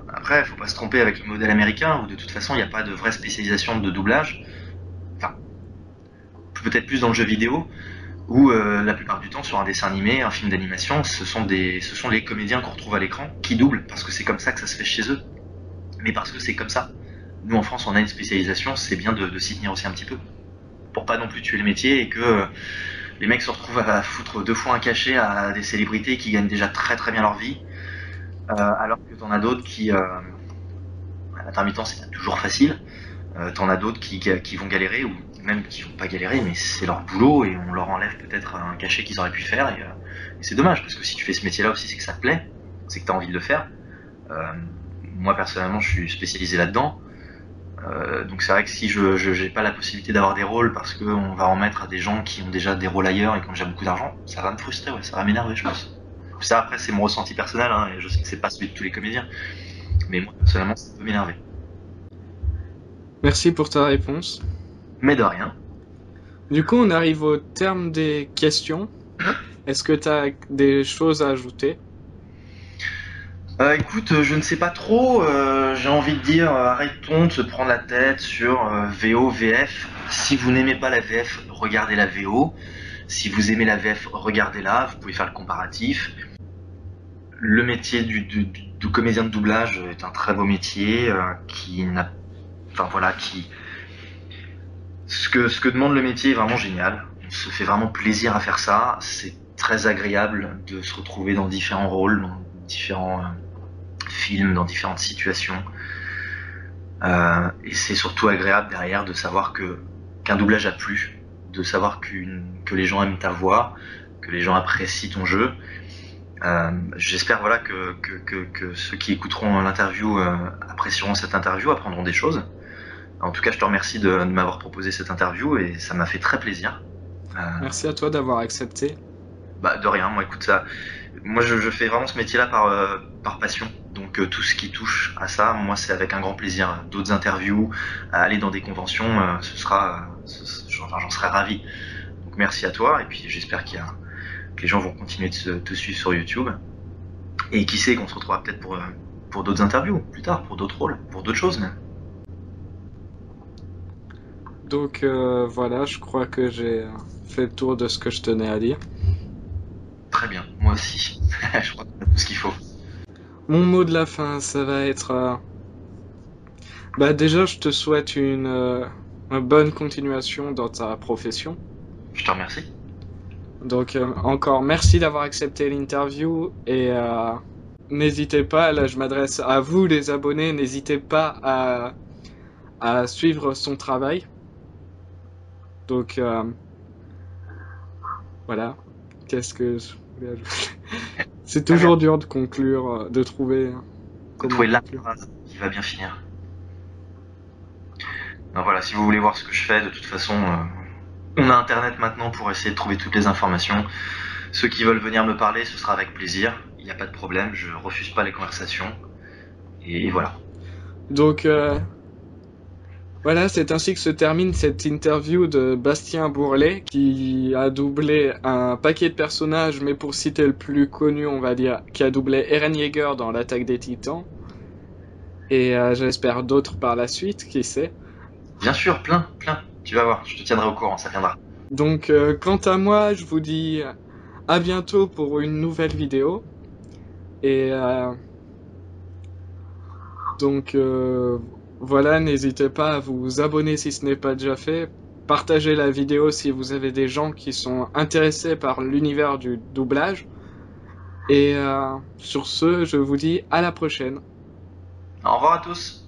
Après, il faut pas se tromper avec le modèle américain, où de toute façon il n'y a pas de vraie spécialisation de doublage. Enfin, peut-être plus dans le jeu vidéo, où la plupart du temps sur un dessin animé, un film d'animation, ce sont les comédiens qu'on retrouve à l'écran qui doublent, parce que c'est comme ça que ça se fait chez eux. Mais parce que c'est comme ça. Nous en France on a une spécialisation, c'est bien de s'y tenir aussi un petit peu. pour pas non plus tuer le métier et que les mecs se retrouvent à foutre 2 fois un cachet à des célébrités qui gagnent déjà très très bien leur vie, alors que t'en as d'autres qui, l'intermittence c'est pas toujours facile, t'en as d'autres qui vont galérer ou même qui vont pas galérer, mais c'est leur boulot et on leur enlève peut-être un cachet qu'ils auraient pu faire et c'est dommage parce que si tu fais ce métier-là aussi, c'est que ça te plaît, c'est que t'as envie de le faire. Euh, Moi personnellement, je suis spécialisé là-dedans. Donc c'est vrai que si je j'ai pas la possibilité d'avoir des rôles parce qu'on va en mettre à des gens qui ont déjà des rôles ailleurs et qui ont déjà beaucoup d'argent, ça va me frustrer, ouais, ça va m'énerver, je pense. Ça après c'est mon ressenti personnel, hein, et je sais que c'est pas celui de tous les comédiens, mais moi personnellement ça peut m'énerver. Merci pour ta réponse. Mais de rien. Du coup, on arrive au terme des questions. Est-ce que tu as des choses à ajouter? Écoute, je ne sais pas trop, j'ai envie de dire arrêtons de se prendre la tête sur VO, VF. Si vous n'aimez pas la VF, regardez la VO. Si vous aimez la VF, regardez-la, vous pouvez faire le comparatif. Le métier du comédien de doublage est un très beau métier qui n'a, enfin voilà, qui ce que demande le métier est vraiment génial. On se fait vraiment plaisir à faire ça. C'est très agréable de se retrouver dans différents rôles, dans différents films, dans différentes situations. Et c'est surtout agréable derrière de savoir qu'un doublage a plu, de savoir que les gens aiment ta voix, que les gens apprécient ton jeu. J'espère voilà que ceux qui écouteront l'interview apprécieront cette interview, apprendront des choses. En tout cas, je te remercie de m'avoir proposé cette interview et ça m'a fait très plaisir. Euh, Merci à toi d'avoir accepté. Bah de rien, moi écoute ça. Moi je fais vraiment ce métier-là par passion. Donc tout ce qui touche à ça, moi c'est avec un grand plaisir. D'autres interviews, aller dans des conventions, ce sera, enfin, j'en serais ravi. Donc merci à toi et puis j'espère que les gens vont continuer de te suivre sur YouTube. Et qui sait qu'on se retrouvera peut-être pour d'autres interviews plus tard, pour d'autres rôles, pour d'autres choses même. Donc voilà, je crois que j'ai fait le tour de ce que je tenais à dire. Très bien, moi aussi. Je crois qu'on a tout ce qu'il faut. Mon mot de la fin, ça va être... bah déjà, je te souhaite une bonne continuation dans ta profession. Je te remercie. Donc encore merci d'avoir accepté l'interview et n'hésitez pas, là je m'adresse à vous les abonnés, n'hésitez pas à suivre son travail. Donc voilà, qu'est-ce que je voulais ajouter? C'est Très bien. toujours dur de conclure, de trouver De comment trouver la conclure. phrase qui va bien finir. Donc voilà, si vous voulez voir ce que je fais, de toute façon, on a Internet maintenant pour essayer de trouver toutes les informations. Ceux qui veulent venir me parler, ce sera avec plaisir. Il n'y a pas de problème, je refuse pas les conversations. Et voilà. Donc voilà, c'est ainsi que se termine cette interview de Bastien Bourlet, qui a doublé un paquet de personnages, mais pour citer le plus connu, on va dire, qui a doublé Eren Yeager dans l'Attaque des Titans, et j'espère d'autres par la suite, qui sait. Bien sûr, plein, plein. Tu vas voir, je te tiendrai au courant, ça viendra. Donc quant à moi, je vous dis à bientôt pour une nouvelle vidéo, et donc voilà, n'hésitez pas à vous abonner si ce n'est pas déjà fait. Partagez la vidéo si vous avez des gens qui sont intéressés par l'univers du doublage. Et sur ce, je vous dis à la prochaine. Au revoir à tous.